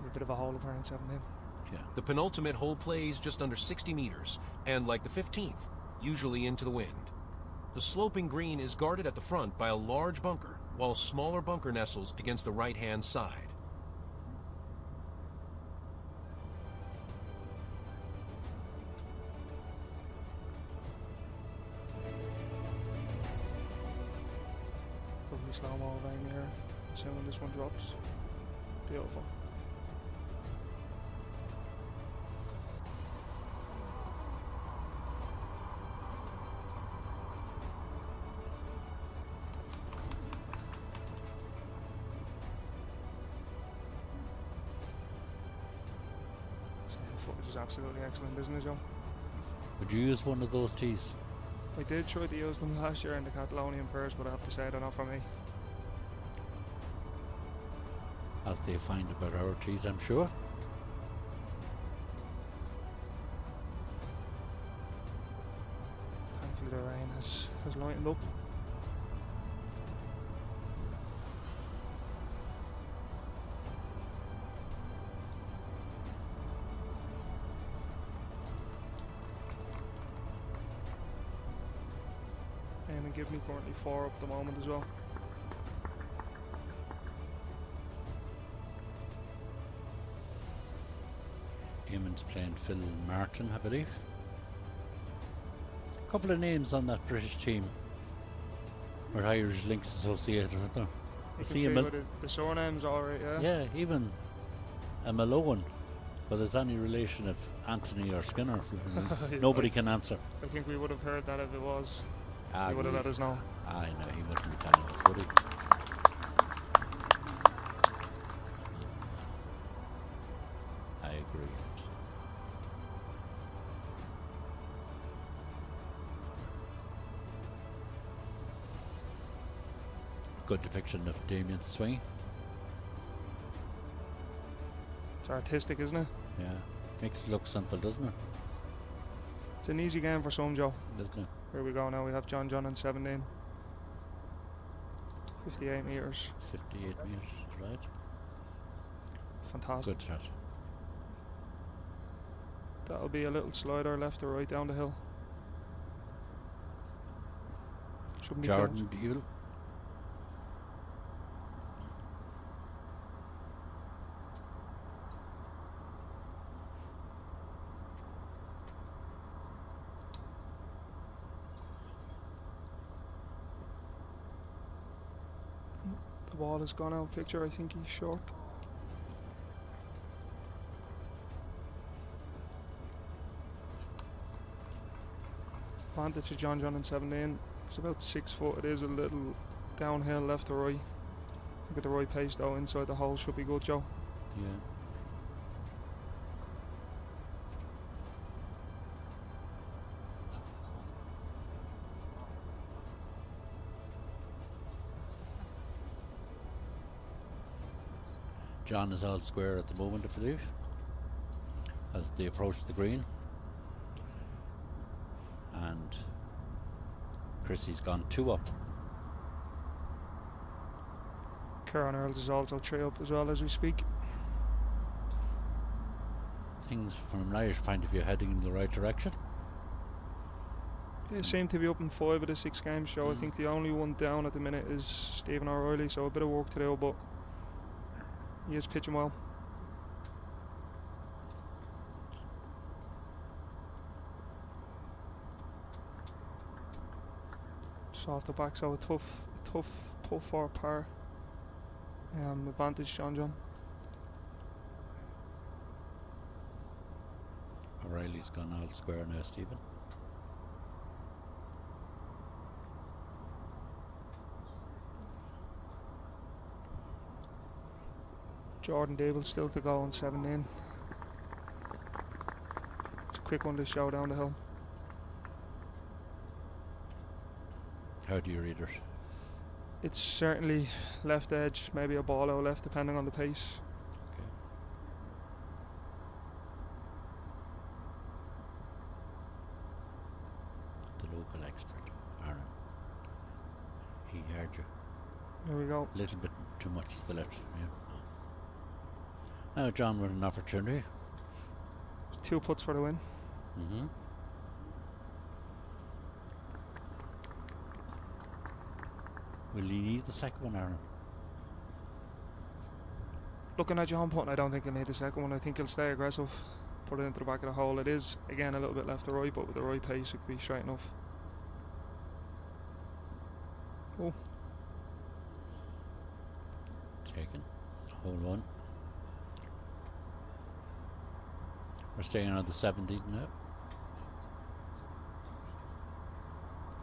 A bit of a hole up around 7 in. Yeah. The penultimate hole plays just under 60 meters, and like the 15th, usually into the wind. The sloping green is guarded at the front by a large bunker, while a smaller bunker nestles against the right-hand side. Lovely slow-mo vein here. Assuming this one drops. Beautiful. Footage is absolutely excellent, isn't it, Joe? Would you use one of those tees? I did try to use them last year in the Catalonian pairs, but I have to say they're not for me. As they find about our tees, I'm sure. Thankfully the rain has lightened up. And give me currently 4 up at the moment as well. Eamon's playing Phil Martin, I believe. A couple of names on that British team were Irish links associated with them. You See can him see the surname's alright, yeah. Yeah, even a Malone. Well, there's any relation of Anthony or Skinner. Yeah, Nobody can answer. I think we would have heard that if it was. Ah, He would have let us know. I know, he wouldn't be telling us, would he? I agree. Good depiction of Damien's swing. It's artistic, isn't it? Yeah, makes it look simple, doesn't it? It's an easy game for some, Joe. Doesn't it? Here we go now. We have John and 17. 58 metres. 58 metres, right? Fantastic. Good shot. That'll be a little slider left or right down the hill. Shouldn't be Jordan close. Deal. The ball has gone out of picture. I think he's short. Advantage to John and 17. It's about 6 foot. It is a little downhill left to right. I think at the right pace though, inside the hole should be good, Joe. Yeah. John is all square at the moment, I believe, as they approach the green. And Chrissy's gone 2 up. Kieran Earls is also 3 up as well as we speak. Things from an Irish point of view heading in the right direction. They seem to be up in 5 of the 6 games, so I think the only one down at the minute is Stephen O'Reilly, so a bit of work to do, but he is pitching well. Just off the back, so a tough putt for par. Advantage John. O'Reilly's gone all square now, Stephen. Jordan Dable still to go on 17. It's a quick one to show down the hill. How do you read it? It's certainly left edge, maybe a ball out left depending on the pace. Okay. The local expert, Aaron. He heard you. There we go. A little bit too much to the left, yeah. Now John with an opportunity. 2 putts for the win. Mm-hmm. Will he need the second one, Aaron? Looking at John putting, I don't think he'll need the second one. I think he'll stay aggressive, put it into the back of the hole. It is, again, a little bit left to right, but with the right pace, it could be straight enough. Oh. Taken. Hole 1. We're staying on the 17th now.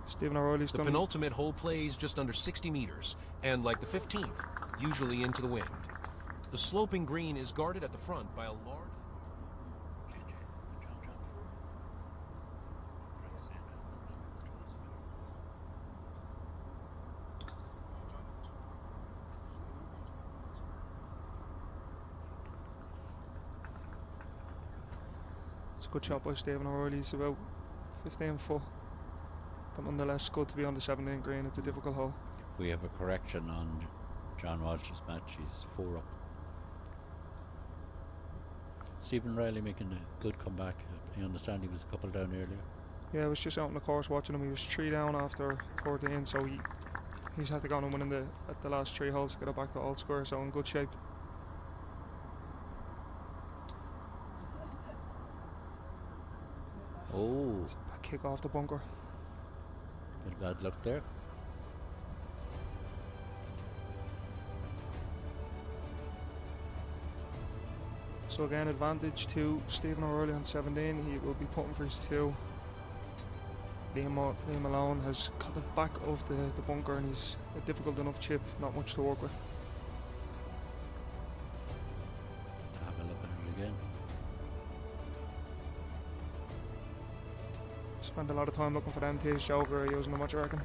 Stephen O'Reilly's The done. penultimate hole plays just under 60 meters, and like the 15th, usually into the wind. The sloping green is guarded at the front by a large... It's a good shot by Stephen O'Reilly. He's about 15 foot. But nonetheless, good to be on the 17th green. It's a difficult hole. We have a correction on John Walsh's match. He's 4 up. Stephen Riley making a good comeback. I understand he was a couple down earlier. Yeah, I was just out on the course watching him. He was 3 down after 13, so he's had to go on and win at the last 3 holes to get it back to all square, so in good shape. Oh, A kick off the bunker. bit bad luck there. So again, advantage to Stephen O'Reilly on 17. He will be putting for his 2. Liam Malone has cut the back of the bunker, and he's a difficult enough chip, not much to work with. Have a look at it again. Spend a lot of time looking for them tees, Joe, or using them, what do you reckon?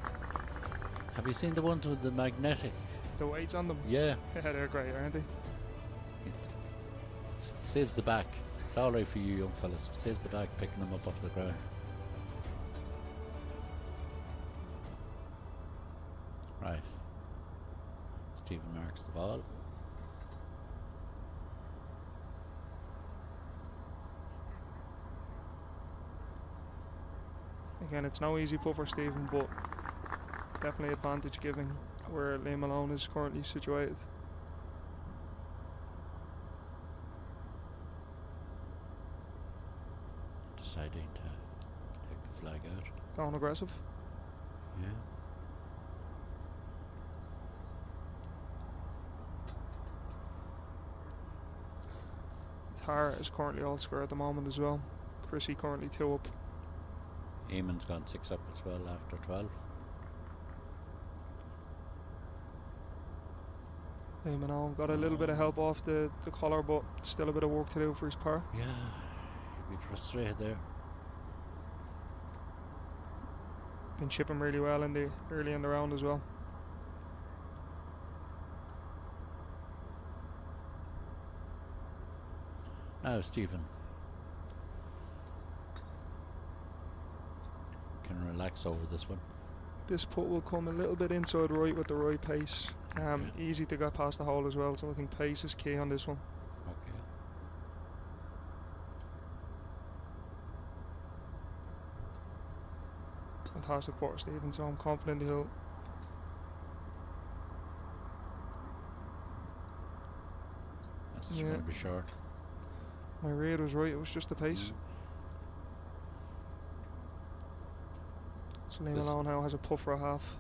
Have you seen the ones with the magnetic? The weights on them? Yeah. Yeah, they're great, aren't they? Saves the back. It's all right for you young fellas. Saves the back picking them up off the ground. Right. Stephen marks the ball. Again, it's no easy putt for Stephen, but definitely advantage given where Liam Malone is currently situated. Deciding to take the flag out. Going aggressive. Yeah. Tara is currently all square at the moment as well. Chrissy currently 2 up. Eamon's gone 6 up as well after 12. Liam Malone got a little bit of help off the collar, but still a bit of work to do for his par. Yeah, he'd be frustrated there. Been chipping really well early in the round as well. Now Stephen can relax over this one. This putt will come a little bit inside right with the right pace. Easy to get past the hole as well, so I think pace is key on this one. Okay. Fantastic putter, Stephen, so I'm confident he'll. That's Yeah. going to be short. My read was right, it was just the pace. So Liam This- Malone now has a putt for a half.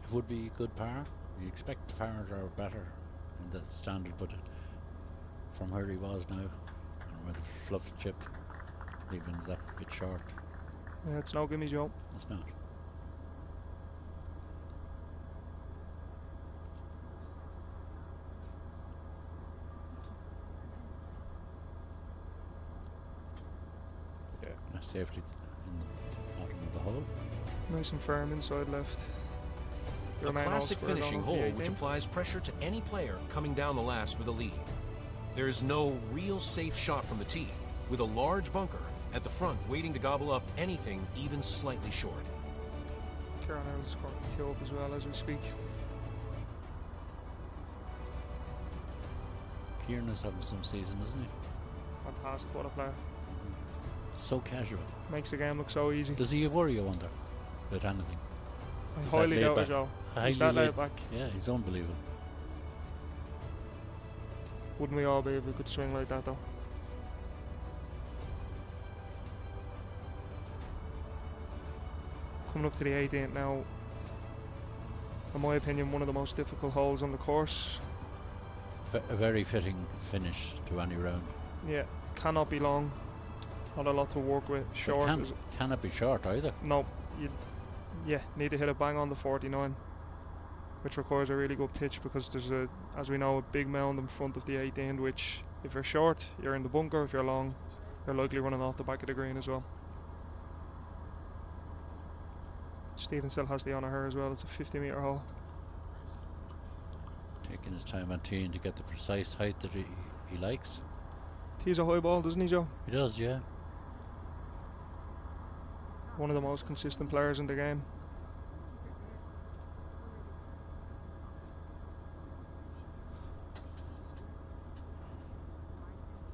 It would be good par. You expect the pars are better in the standard, but from where he was now, and with a fluffed chip, leaving that bit short, Yeah, it's no gimme, Joe. it's not. Yeah. Safely in the bottom of the hole. Nice and firm inside left. The A remaining classic holes were finishing along the hole which 18. applies pressure to any player coming down the last with a lead. There is no real safe shot from the tee, with a large bunker at the front waiting to gobble up anything even slightly short. Kieran Earls scored the tee up as well as we speak. Kieran is having some season, isn't he? Fantastic, what a player. So casual. Makes the game look so easy. Does he worry, you wonder, with anything? I He's that highly laid doubt it, back. Joe. Highly He's that laid- laid back. Yeah, he's unbelievable. Wouldn't we all be if we could swing like that though? Coming up to the 18th now. In my opinion, one of the most difficult holes on the course. A very fitting finish to any round. Yeah, cannot be long. Not a lot to work with. But Short. cannot be short either. No, you need to hit it bang on the 49, which requires a really good pitch because there's as we know, a big mound in front of the 18, which if you're short, you're in the bunker. If you're long, you're likely running off the back of the green as well. Stephen still has the honour here as well. It's a 50-metre hole. Taking his time on teeing to get the precise height that he likes. He's a high ball, doesn't he, Joe? He does, yeah. One of the most consistent players in the game.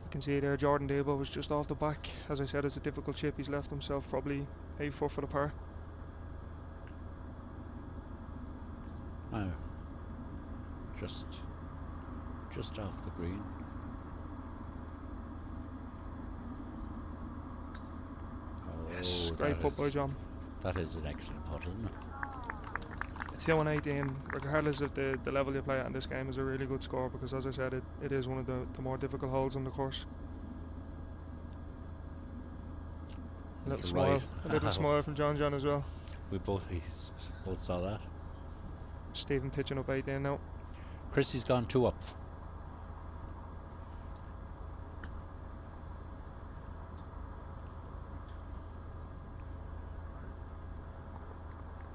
You can see there Jordan Debo was just off the back. As I said, it's a difficult chip. He's left himself probably 8 foot for the par. Now, just off the green. Yes, Oh, great that putt by is- John. That is an excellent putt, isn't it? A 2-18, regardless of the level you play at in this game, is a really good score because, as I said, it is one of the more difficult holes on the course. A little smile, right. a little smile from John as well. We both saw that. Stephen pitching up 18 now. Chrissy's gone 2 up.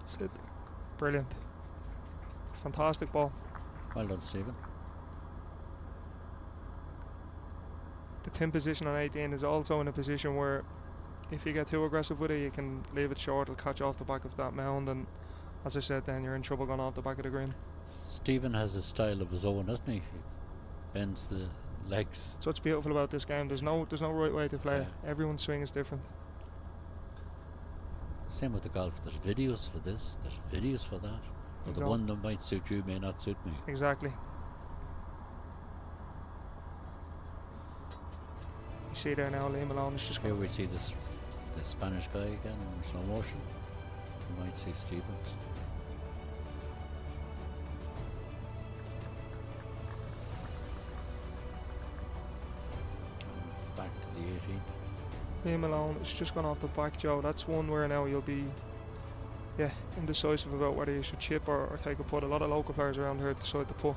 Sid. Brilliant. Fantastic ball. Well done, Stephen. The pin position on 18 is also in a position where if you get too aggressive with it, you can leave it short, it'll catch off the back of that mound, and as I said, then you're in trouble going off the back of the green. Stephen has a style of his own, doesn't he? He bends the legs. So what's beautiful about this game, there's no right way to play. Yeah. Everyone's swing is different. Same with the golf. There's videos for this, there's videos for that. But the Exactly. one that might suit you may not suit me. Exactly. You see there now, Liam Malone is just Here going. we see the Spanish guy again in slow motion. You might see Stevens. Back to the 18th. Liam Malone has just gone off the back, Joe. That's one where now you'll be, indecisive about whether you should chip or take a putt. A lot of local players around here decide to putt.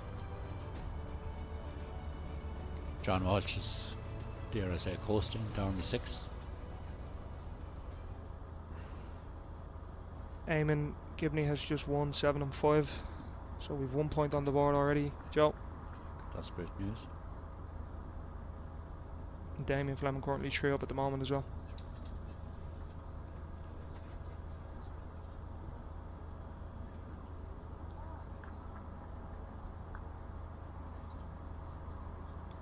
John Walsh is, dare I say, coasting down the 6th. Eamon Gibney has just won 7 and 5, so we've 1 point on the board already, Joe. That's great news. And Damien Fleming currently 3 up at the moment as well.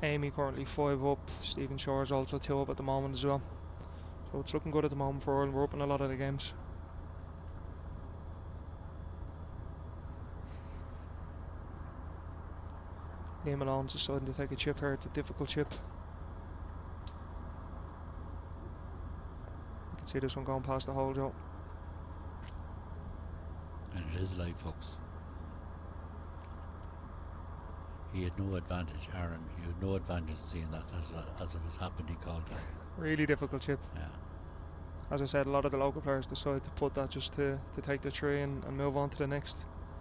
Amy currently 5 up. Stephen Shore's also 2 up at the moment as well. So it's looking good at the moment for Ireland. We're up in a lot of the games. Liam Malone's deciding to take a chip here. It's a difficult chip. You can see this one going past the hole, Joe. And it is live, folks. He had no advantage, Aaron. He had no advantage seeing that as it was happened. He called it. Really difficult chip. Yeah. As I said, a lot of the local players decided to put that just to take the tree and move on to the next.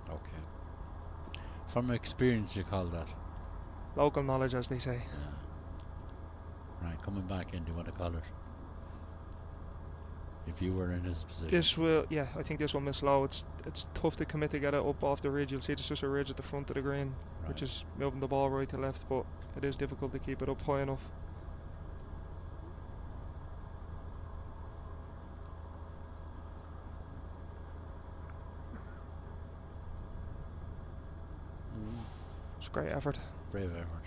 Okay. From experience, you call that. Local knowledge, as they say. Yeah. Right, coming back in, do you want to call it? If you were in his position. This will, yeah, I think this will miss low. It's tough to commit to get it up off the ridge. You'll see there's just a ridge at the front of the green, which is moving the ball right to left, but it is difficult to keep it up high enough. It's a great effort. Brave effort.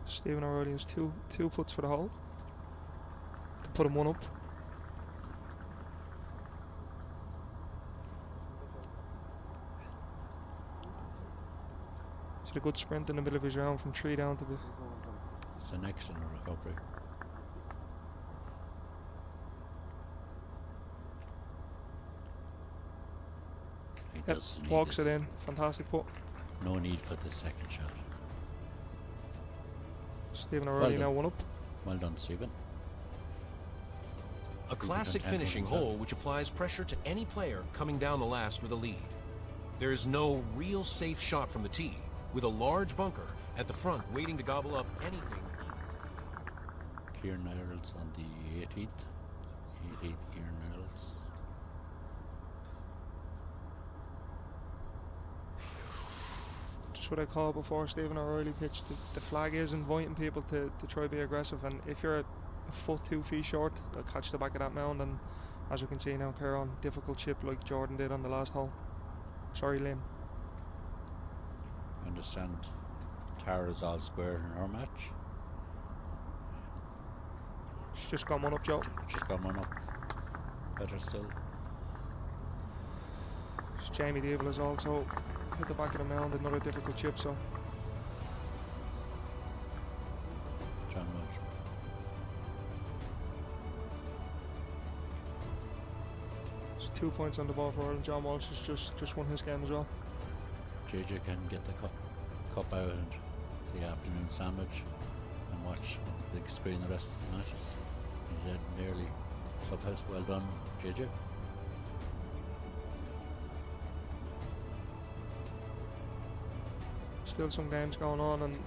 Stephen O'Reilly has two putts for the hole to put him 1 up. He's had a good sprint in the middle of his round from 3 down to the. It's an excellent recovery. Yep, walks it in. Fantastic putt. No need for the second shot. Stephen O'Reilly now 1 up. Well done, Stephen. A classic finishing hole which applies pressure to any player coming down the last with a lead. There is no real safe shot from the tee, with a large bunker at the front waiting to gobble up anything. Kieran Earls on the 18th. 18th Kieran Earls. Just what I called before Stephen O'Reilly pitched. The flag is inviting people to try be aggressive, and if you're a foot 2 feet short, they'll catch the back of that mound, and as you can see now, Kieran, difficult chip like Jordan did on the last hole. Sorry, Liam. I understand Tara's all square in her match. She's just got 1 up, Joe. She's got 1 up. Better still. Jamie Deeble has also hit the back of the mound, another difficult chip, so. John Welch. There's 2 points on the board for Ireland. John Walsh has just won his game as well. JJ can get the cup out and the afternoon sandwich and watch on the big screen the rest of the matches. He's at nearly clubhouse. Well done, JJ. Still some games going on, and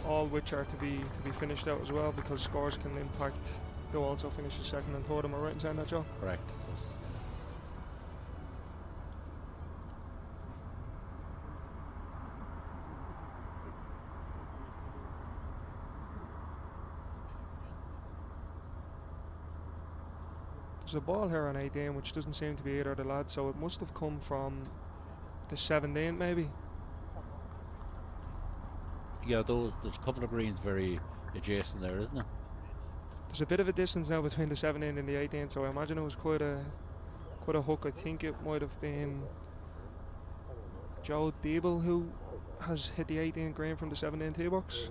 all which are to be finished out as well, because scores can impact who also finishes second and third. Am I right in saying that, Joe? Correct. Yes. There's a ball here on 18 which doesn't seem to be either of the lads, so it must have come from the 17 maybe. Yeah, there's a couple of greens very adjacent there, isn't there? There's a bit of a distance now between the 17 and the 18, so I imagine it was quite a hook. I think it might have been Joe Deeble who has hit the 18 green from the 17 tee box.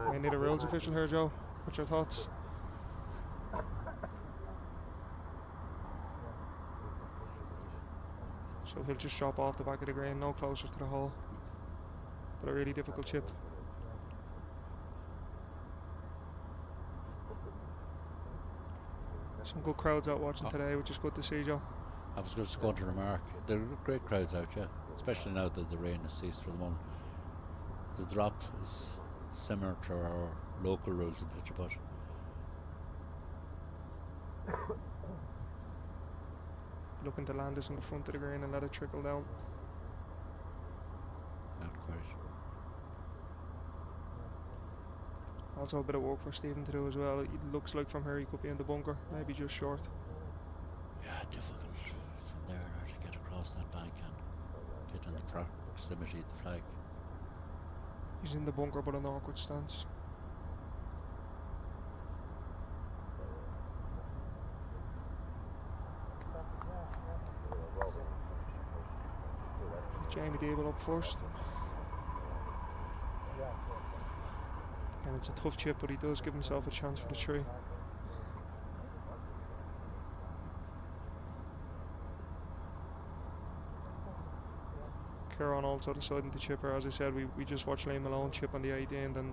I need a rules official here, Joe. What's your thoughts? So he'll just drop off the back of the green, no closer to the hole. But a really difficult chip. Some good crowds out watching today, which is good to see, Joe. I was just going to remark, there are great crowds out, yeah. Especially now that the rain has ceased for the moment. The drop is similar to our local rules in pitch and putt. Looking to land this in the front of the green and let it trickle down. Not quite. Also a bit of work for Stephen to do as well. It looks like from here he could be in the bunker, maybe just short. Yeah, difficult from there to get across that bank and get the proximity of the flag. He's in the bunker but an awkward stance. Jamie Dable up first. And it's a tough chip, but he does give himself a chance for the tree. Kieran also deciding to chipper. As I said, we just watched Liam Malone chip on the 18th and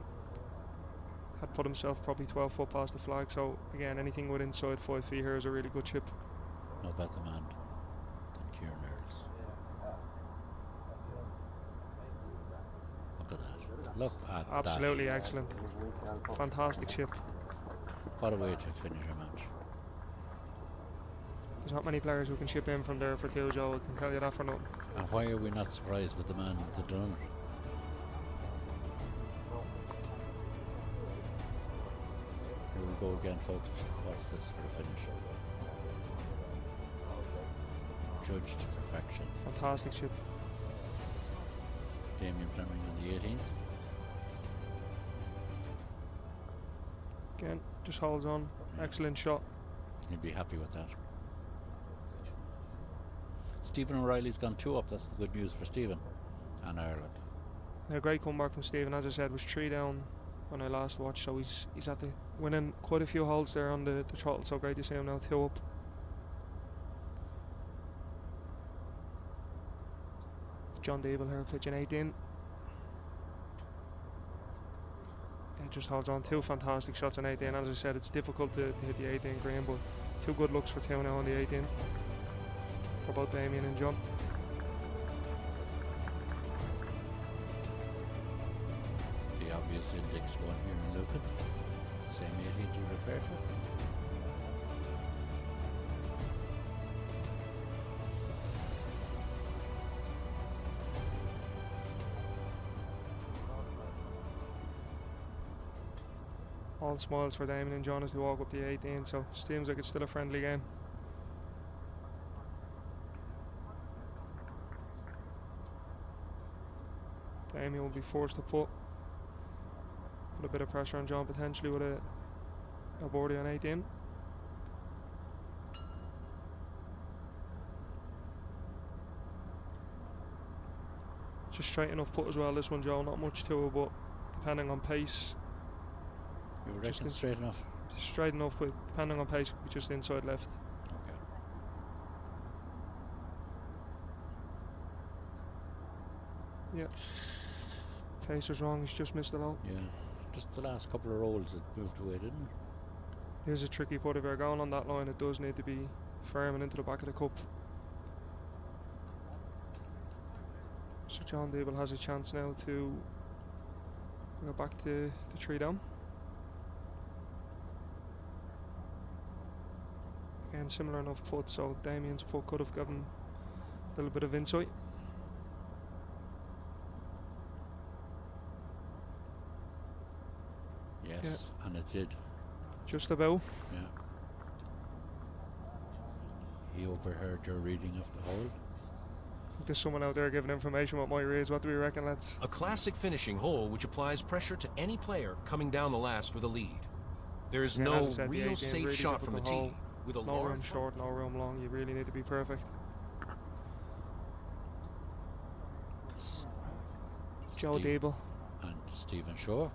had put himself probably 12 foot past the flag. So again, anything with inside 5 feet here is a really good chip. No better man than Kieran Earls. Look at that. Look at Absolutely that. excellent. Fantastic chip. What a way to finish a match. There's not many players who can chip in from there for two, Joe. I can tell you that for nothing. And why are we not surprised with the man that done it? Here we go again, folks. What's this for a finish? Judged to perfection. Fantastic chip. Damien Fleming on the 18th. Again, just holds on. Yeah. Excellent shot. He'd be happy with that. Stephen O'Reilly's gone 2 up. That's the good news for Stephen and Ireland. A great comeback from Stephen. As I said, was 3 down when I last watched, so he's at the winning quite a few holes there on the throttle. So great to see him now 2 up. John Dable here pitching 18. It just holds on. 2 fantastic shots on 18. As I said, it's difficult to hit the 18 green, but 2 good looks for 2 now on the 18 for both Damien and John. The obvious index one here in Lucan. Same 18 you refer to. All smiles for Damien and John as they walk up the 18, so seems like it's still a friendly game. Damien will be forced to put a bit of pressure on John potentially with a birdie on 18. Just straight enough put as well this one, Joe, not much to it, but depending on pace. You reckon straight enough? Straight enough, but depending on pace, could be just inside left. Okay. Yeah. Pace was wrong, he's just missed it out. Yeah. Just the last couple of rolls it moved away, didn't it? Here's a tricky putt. If you're going on that line, it does need to be firm and into the back of the cup. So John Dable has a chance now to go back to the 3 down. Again, similar enough putt, so Damien's putt could have given a little bit of insight. Yes, Yeah. and it did. Just about. Yeah. He overheard your reading of the hole. There's someone out there giving information what my reads. What do we reckon, lads? A classic finishing hole which applies pressure to any player coming down the last with a lead. There is Yeah, no as I said, the real 18 safe really shot from the difficult tee. hole. With a No large room short, no room long. You really need to be perfect. Joe Dable. And Stephen Shaw.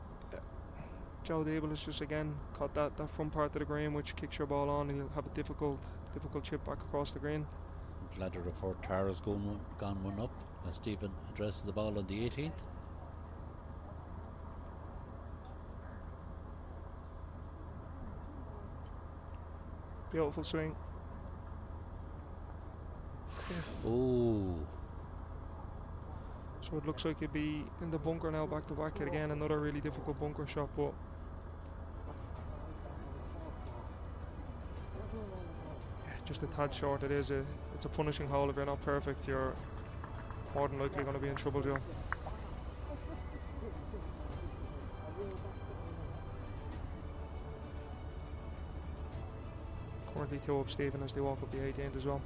Joe Dable has just again caught that front part of the green, which kicks your ball on, and you'll have a difficult chip back across the green. I'm glad to report Tara's gone one up as Stephen addresses the ball on the 18th. Beautiful swing. Oh, So it looks like he'd be in the bunker now, back to back. Again, another really difficult bunker shot, but just a tad short. It's a punishing hole. If you're not perfect, you're more than likely going to be in trouble, Joe. Currently 2 up Stephen as they walk up the 18th as well.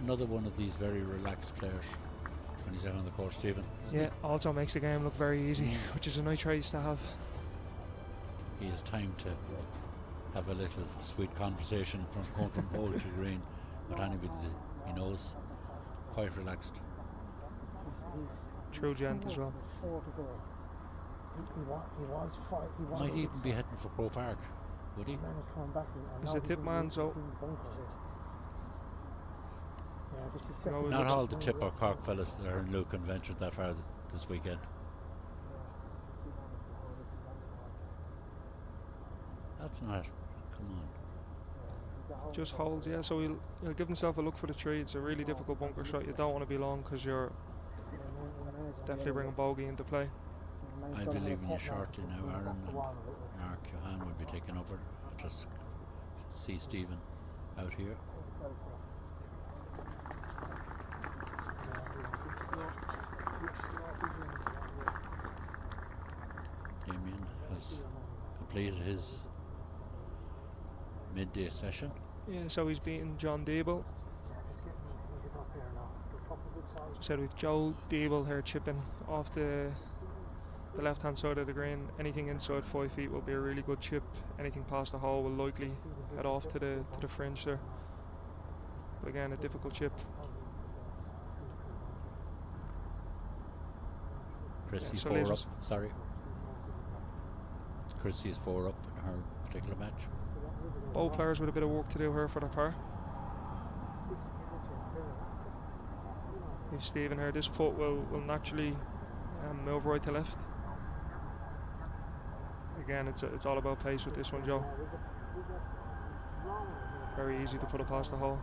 Another one of these very relaxed players when he's out on the course, Stephen. Yeah, also makes the game look very easy, which is a nice trait to have. He has time to have a little sweet conversation from going from hole to green with anybody that he knows. Quite relaxed. True gent as well. Might even be heading for Crow Park, would he? He's a tip man, so Not all the tip or Cork fellas that are in Lucan ventured that far this weekend. That's not. Come on. just holds, yeah. So he'll give himself a look for the tree. It's a really difficult bunker shot. You don't want to be long because you're definitely bringing bogey into play. I'll be leaving you shortly now, Aaron, and Mark Johan will be taking over. I'll just see Stephen out here. Damien has completed his midday session. Yeah, so he's beaten John Deeble. Said we've Joe Deeble here chipping off the left hand side of the green. Anything inside 5 feet will be a really good chip. Anything past the hole will likely head off to the fringe there. But again, a difficult chip. Chrissy's so 4 up, sorry. Chrissy's 4 up in her particular match. Both players with a bit of work to do here for the par. If Stephen here, this putt will naturally move right to left. Again, it's all about pace with this one, Joe. Very easy to put it past the hole.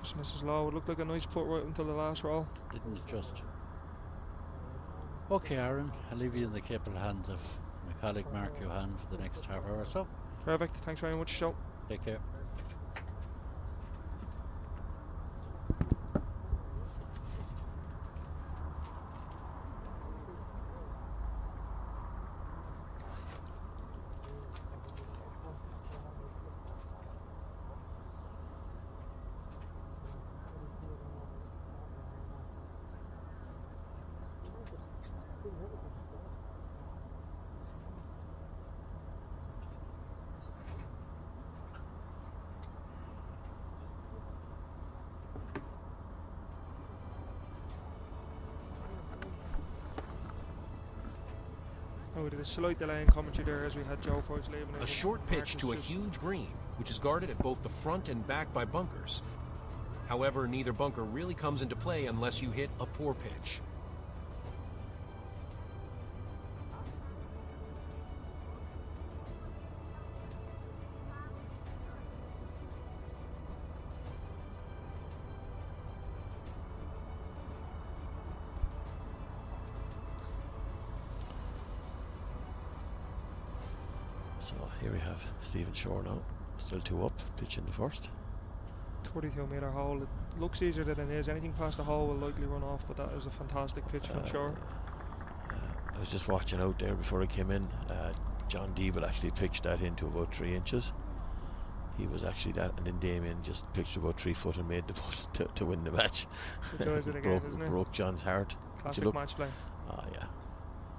Just misses low. It looked like a nice putt right until the last roll. Didn't it just? Okay, Aaron, I'll leave you in the capable hands of my colleague Mark Johan for the next half hour or so. Perfect. Thanks very much, Joe. Take care. Oh, did a slight delay in commentary there as we had Joe Price leaving. A short pitch to a huge green, which is guarded at both the front and back by bunkers. However, neither bunker really comes into play unless you hit a poor pitch. So here we have Stephen Shore now, still 2 up, pitching the first. 22-metre hole. It looks easier than it is. Anything past the hole will likely run off, but that is a fantastic pitch from Shore. I was just watching out there before I came in. John Deeble actually pitched that into about 3 inches. He was actually that, and then Damien just pitched about 3 foot and made the putt to win the match. Enjoys it again, isn't it? Broke John's heart. Classic match play. Ah, yeah.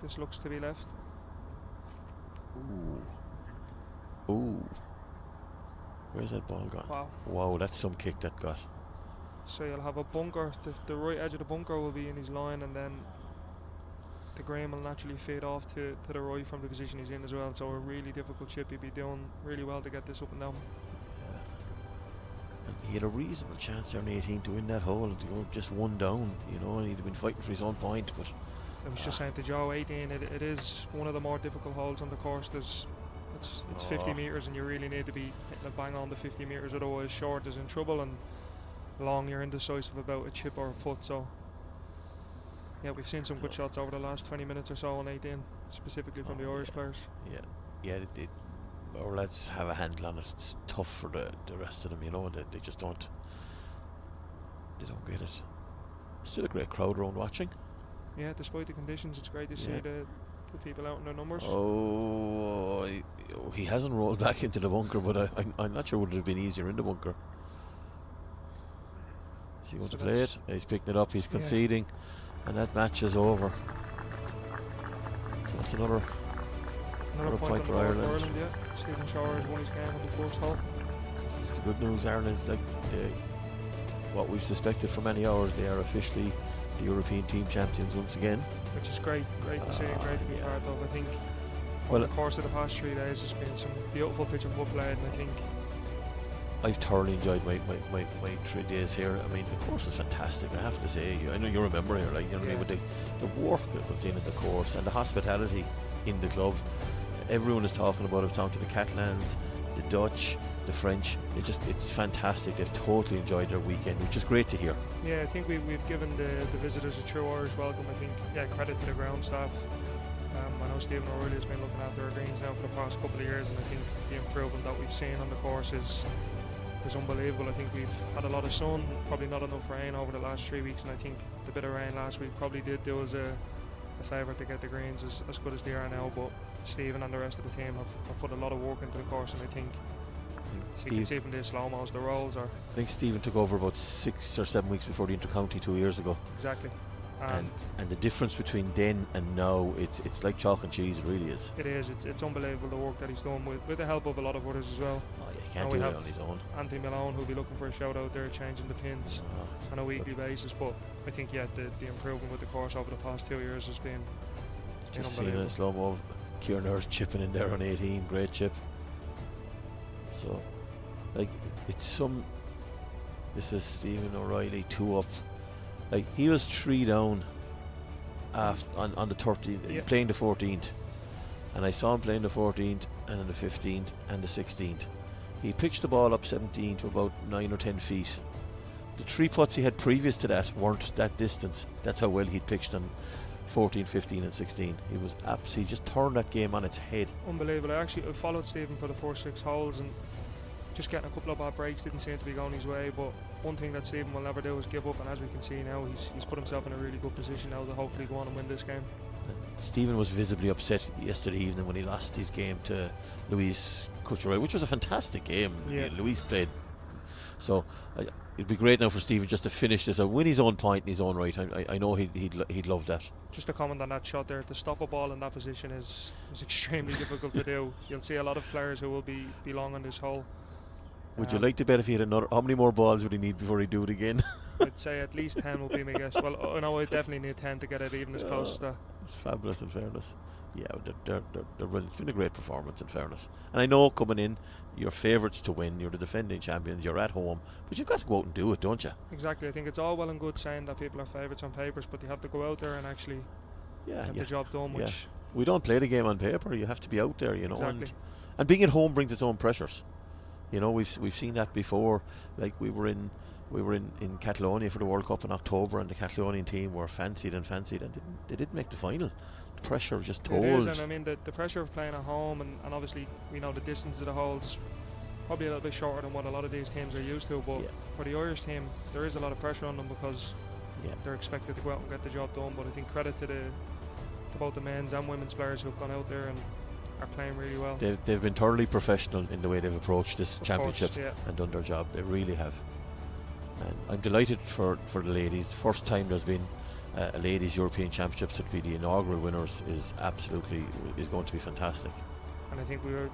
This looks to be left. Ooh. Ooh. Where's that ball gone? Wow. Wow, that's some kick that got. So you'll have a bunker. The right edge of the bunker will be in his line, and then the green will naturally fade off to the right from the position he's in as well. So a really difficult chip. He'd be doing really well to get this up and down. And he had a reasonable chance there on 18 to win that hole. Just 1 down, and he'd have been fighting for his own point. But I was just saying to Joe, 18. It is one of the more difficult holes on the course. It's 50 metres, and you really need to be hitting it bang on the 50 metres. Otherwise, short is in trouble, and long you're indecisive about a chip or a putt. So yeah, we've seen some good shots over the last 20 minutes or so on 18, specifically from the Irish players. Yeah, our lads have a handle on it. It's tough for the rest of them, they just don't. they don't get it. Still a great crowd around watching. Yeah, despite the conditions, it's great to see Yeah. the people out in their numbers. Oh, he hasn't rolled back into the bunker, but I'm not sure would it have been easier in the bunker. Is he going So to play it? He's picking it up, he's conceding, and that match is over. So that's another Another point point on for the board Ireland. for Ireland, yeah. Stephen Shore has won his game on the first hole. The good news, Aaron, is like what we've suspected for many hours. They are officially the European team champions once again. Which is great to see and great to be yeah. part of. I think Well, over the course of the past 3 days there's been some beautiful pitch and putt played, and I think I've thoroughly enjoyed my 3 days here. I mean, the course is fantastic, I have to say. I know you remember here, like, you know what I mean, with the work that comes in the course and the hospitality in the club. Everyone is talking about it, talking to the Catalans, the Dutch, the French. It's fantastic. They've totally enjoyed their weekend, which is great to hear. yeah, I think we've given the visitors a true Irish welcome. I think, credit to the ground staff. I know Stephen O'Reilly has been looking after our greens now for the past couple of years, and I think the improvement that we've seen on the course is unbelievable. I think we've had a lot of sun, probably not enough rain over the last 3 weeks, and I think the bit of rain last week probably did do us a favour to get the greens as good as they are now. But Stephen and the rest of the team have put a lot of work into the course, and I think you can see from the slow-mos, the rolls are I think Stephen took over about 6 or 7 weeks before the Inter-County 2 years ago. exactly. And the difference between then and now, it's like chalk and cheese, it really is. It is. It's unbelievable the work that he's done with the help of a lot of others as well. Oh, yeah, he can't And do we it have on his own. Anthony Malone, who'll be looking for a shout out there, changing the pins on a weekly basis. But I think the improvement with the course over the past 2 years has been Just seeing unbelievable. a slow mo, Kieran Hurst chipping in there on 18, great chip. So, like, this is Stephen O'Reilly 2 up. Like, he was 3 down on the 13th, playing the 14th, and I saw him playing the 14th and then the 15th and the 16th. He pitched the ball up 17 to about 9 or 10 feet. The 3 putts he had previous to that weren't that distance. That's how well he'd pitched on 14, 15 and 16. He was absolutely just turned that game on its head. Unbelievable. I followed Stephen for the first 6 holes, and just getting a couple of bad breaks didn't seem to be going his way. But one thing that Stephen will never do is give up, and as we can see now, he's put himself in a really good position now to hopefully go on and win this game. Stephen was visibly upset yesterday evening when he lost his game to Luis Couture, which was a fantastic game. Yeah. Luis played. So it'd be great now for Stephen just to finish this, win his own point in his own right. I know he'd love that. Just to comment on that shot there, to stop a ball in that position is extremely difficult to do. You'll see a lot of players who will be long on this hole. Would you like to bet if he had another? How many more balls would he need before he'd do it again? I'd say at least 10 will be my guess. Well, I know I definitely need 10 to get it even as close as that. It's fabulous, in fairness. Yeah, they're brilliant. It's been a great performance, in fairness. And I know coming in, you're favourites to win. You're the defending champions. You're at home, but you've got to go out and do it, don't you? Exactly. I think it's all well and good saying that people are favourites on papers, but you have to go out there and actually get the job done. Yeah. Which we don't play the game on paper. You have to be out there, you know. Exactly. And being at home brings its own pressures. You know, we've seen that before. Like we were in Catalonia for the World Cup in October, and the Catalonian team were fancied, and they didn't make the final. The pressure just told. It is, and I mean the pressure of playing at home, and obviously we know the distance of the holes probably a little bit shorter than what a lot of these teams are used to. But for the Irish team, there is a lot of pressure on them because they're expected to go out and get the job done. But I think credit to both the men's and women's players who have gone out there and are playing really well. They've been thoroughly professional in the way they've approached this championship and done their job. They really have. And I'm delighted for the ladies. First time there's been a ladies European Championships to be the inaugural winners is going to be fantastic. And I think we were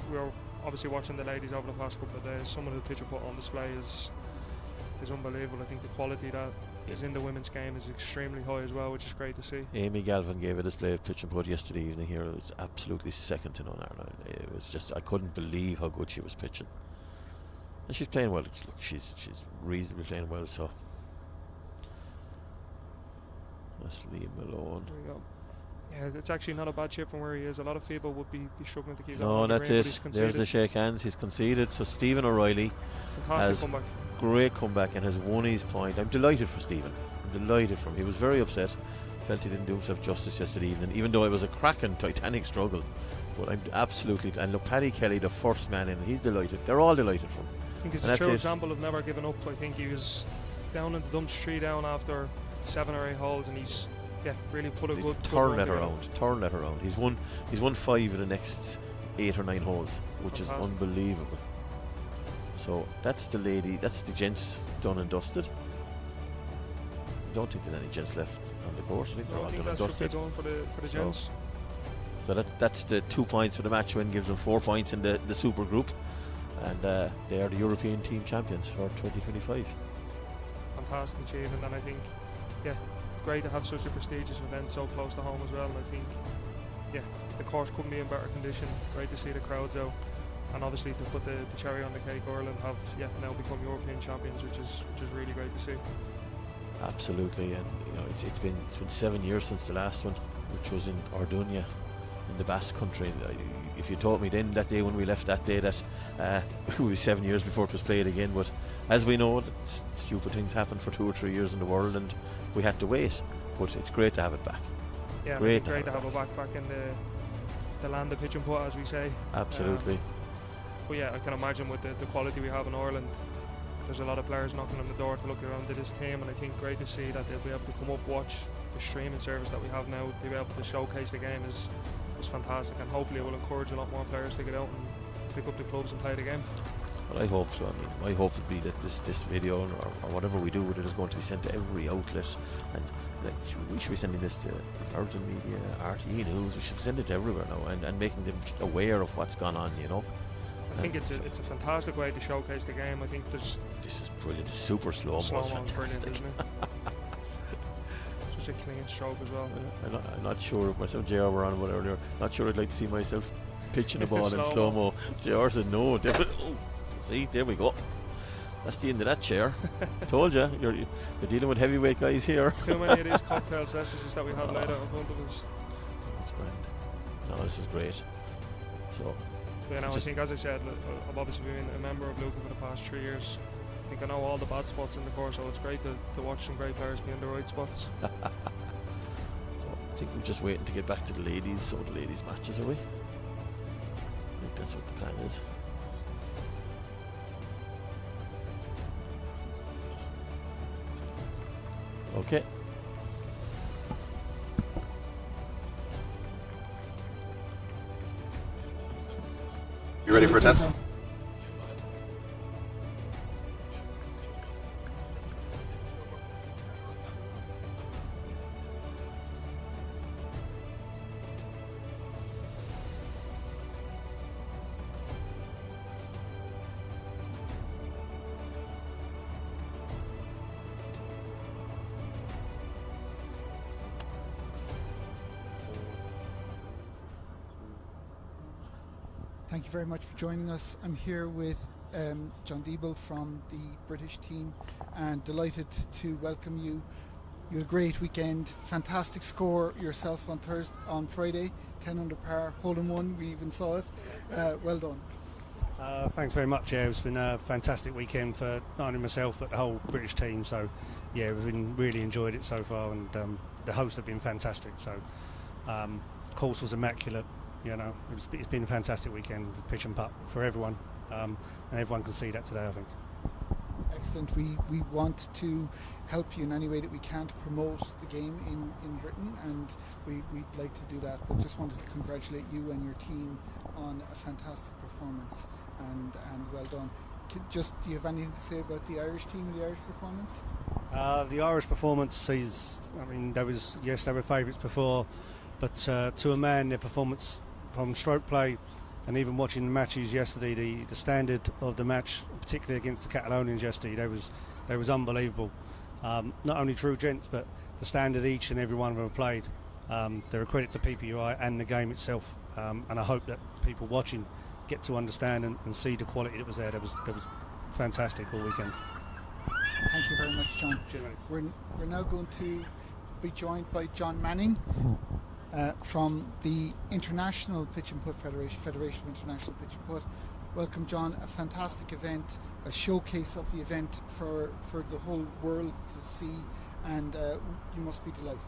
obviously watching the ladies over the past couple of days. Some of the pitch and putt on display is unbelievable. I think the quality that is in the women's game is extremely high as well, which is great to see. Amy Galvin gave a display of pitch and putt yesterday evening here. It was absolutely second to none. It was just, I couldn't believe how good she was pitching. And she's playing well. Look, she's reasonably playing well. So let's leave him alone. There we go. Yeah, it's actually not a bad chip from where he is. A lot of people would be struggling to keep that. No, on the that's green, but it. he's There's the shake hands. He's conceded. So Stephen O'Reilly fantastic has comeback. Great comeback and has won his point. I'm delighted for Stephen. I'm delighted for him. He was very upset. Felt he didn't do himself justice yesterday evening, even though it was a cracking titanic struggle. But I'm absolutely, and look, Paddy Kelly, the first man in, he's delighted. They're all delighted for him. I think it's And a true that's it. example of never giving up. I think he was down in the dumps, 3 down after 7 or 8 holes, and he's really put a He's good turn run it together. around. He's won 5 of the next 8 or 9 holes, which is Fantastic. unbelievable. So that's the gents done and dusted. I don't think there's any gents left on the course. I think they're all I think done and that should be dusted. done for the So- gents. So that's the 2 points for the match win, gives them 4 points in the super group, and they are the European team champions for 2025. Fantastic achievement, and I think great to have such a prestigious event so close to home as well. And I think the course couldn't be in better condition. Great to see the crowds out, and obviously to put the cherry on the cake, Ireland have now become European champions, which is really great to see. Absolutely, and it's been 7 years since the last one, which was in Orduña, in the Basque Country. If you told me then that day when we left that day that it would be 7 years before it was played again, but as we know, stupid things happen for 2 or 3 years in the world, and we had to wait. But it's great to have it back. Yeah, Great great to to have it back in the land of pitch and putt, as we say. Absolutely. But I can imagine with the quality we have in Ireland, there's a lot of players knocking on the door to look around at this team, and I think great to see that they'll be able to come up, watch the streaming service that we have now, to be able to showcase the game is fantastic, and hopefully it will encourage a lot more players to get out and pick up the clubs and play the game. Well, I hope so. I mean, my hope would be that this video or whatever we do with it is going to be sent to every outlet, and we should be sending this to Virgin Media, RTE News. We should send it to everywhere now, and making them aware of what's gone on. I think it's a fantastic way to showcase the game. I think this is brilliant. The super slow-mo is slow-mo is brilliant, fantastic. isn't it? Such a clean stroke as well. I'm not sure. Myself, JR, were on about earlier. Not sure I'd like to see myself pitching a ball in slow-mo. JR said no. See, there we go. That's the end of that chair. Told you, you're dealing with heavyweight guys here. Too many of these cocktail sessions that we have laid out in front of us. That's grand. No, this is great. So, I think, as I said, I've obviously been a member of Lucan for the past 3 years. I think I know all the bad spots in the course, so it's great to watch some great players be in the right spots. so I think we're just waiting to get back to the ladies. So the ladies' matches, are we? I think that's what the plan is. Okay. You ready for a test? Thank you very much for joining us. I'm here with John Deeble from the British team, and delighted to welcome you. You had a great weekend, fantastic score yourself on Friday, 10 under par, hole in one. We even saw it. Well done. Thanks very much. Yeah, it's been a fantastic weekend for not only myself but the whole British team. So yeah, we've been really enjoyed it so far, and the hosts have been fantastic. So course was immaculate. It's been a fantastic weekend with pitch and putt for everyone, and everyone can see that today, I think. Excellent. We want to help you in any way that we can to promote the game in Britain, and we'd like to do that, but just wanted to congratulate you and your team on a fantastic performance, and well done. Do you have anything to say about the Irish team, the Irish performance? The Irish performance is, they were favourites before, but to a man, their performance from stroke play, and even watching the matches yesterday, the standard of the match, particularly against the Catalonians yesterday, they was unbelievable. Not only true gents, but the standard each and every one of them played. They're a credit to PPUI and the game itself, and I hope that people watching get to understand and see the quality that was there. That was fantastic all weekend. Thank you very much, John. We're now going to be joined by John Manning from the International Pitch and Putt Federation of International Pitch and Putt. Welcome, John. A fantastic event, a showcase of the event for the whole world to see, and you must be delighted.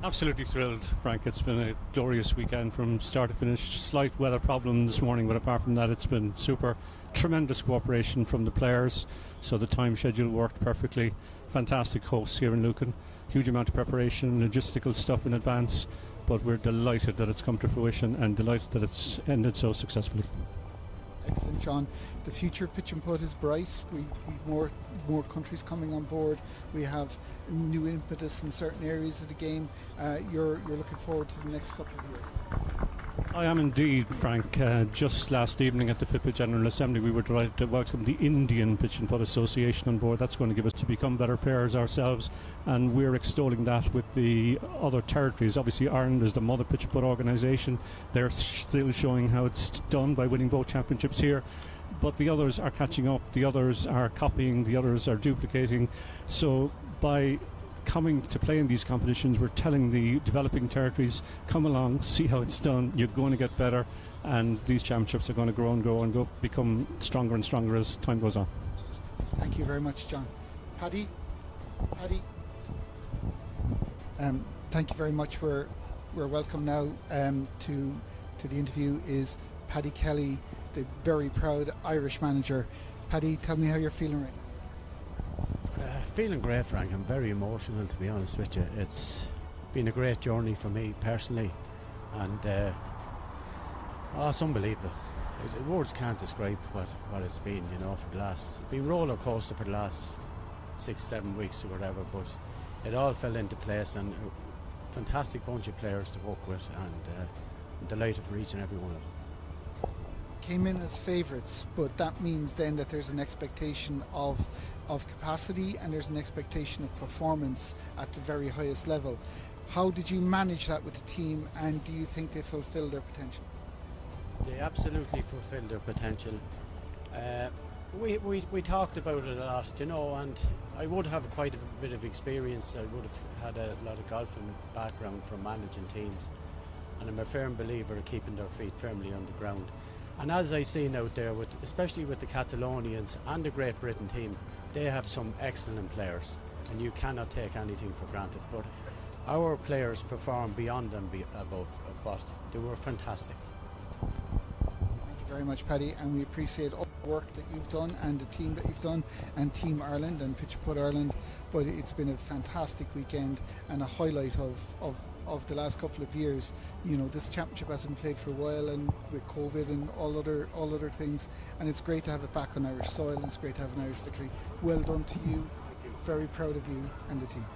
Absolutely thrilled, Frank. It's been a glorious weekend from start to finish. Slight weather problem this morning, but apart from that, it's been super. Tremendous cooperation from the players, so the time schedule worked perfectly. Fantastic hosts here in Lucan. Huge amount of preparation, logistical stuff in advance, but we're delighted that it's come to fruition and delighted that it's ended so successfully. Excellent, John. The future of pitch and putt is bright. We more countries coming on board. We have new impetus in certain areas of the game. You're looking forward to the next couple of years. I am indeed, Frank. Just last evening at the FIPA General Assembly, we were delighted to welcome the Indian Pitch and Putt Association on board. That's going to give us to become better players ourselves, and we're extolling that with the other territories. Obviously, Ireland is the mother pitch and putt organisation. They're still showing how it's done by winning both championships here. But the others are catching up, the others are copying, the others are duplicating. So by coming to play in these competitions, we're telling the developing territories, come along, see how it's done, you're going to get better, and these championships are going to grow and become stronger and stronger as time goes on. Thank you very much, John. Paddy, thank you very much. We're welcome now to the interview is Paddy Kelly, the very proud Irish manager. Paddy, tell me how you're feeling right now. Feeling great, Frank. I'm very emotional, to be honest with you. It's been a great journey for me personally, and it's unbelievable. Words can't describe what it's been, for the last. It's been roller coaster for the last 6-7 weeks or whatever, but it all fell into place, and a fantastic bunch of players to work with, and I'm delighted for each and every one of them. Came in as favourites, but that means then that there's an expectation of capacity, and there's an expectation of performance at the very highest level. How did you manage that with the team, and do you think they fulfilled their potential? They absolutely fulfilled their potential. We talked about it a lot, and I would have quite a bit of experience. I would have had a lot of golfing background from managing teams, and I'm a firm believer of keeping their feet firmly on the ground. And as I seen out there, especially with the Catalonians and the Great Britain team, they have some excellent players, and you cannot take anything for granted. But our players perform beyond and above what they were fantastic. Thank you very much, Paddy, and we appreciate all the work that you've done and the team that you've done, and Team Ireland and Pitch and Putt Ireland. But it's been a fantastic weekend and a highlight of the last couple of years. This championship hasn't played for a while, and with COVID and all other things, and it's great to have it back on Irish soil, and it's great to have an Irish victory. Well done to you. Very proud of you and the team.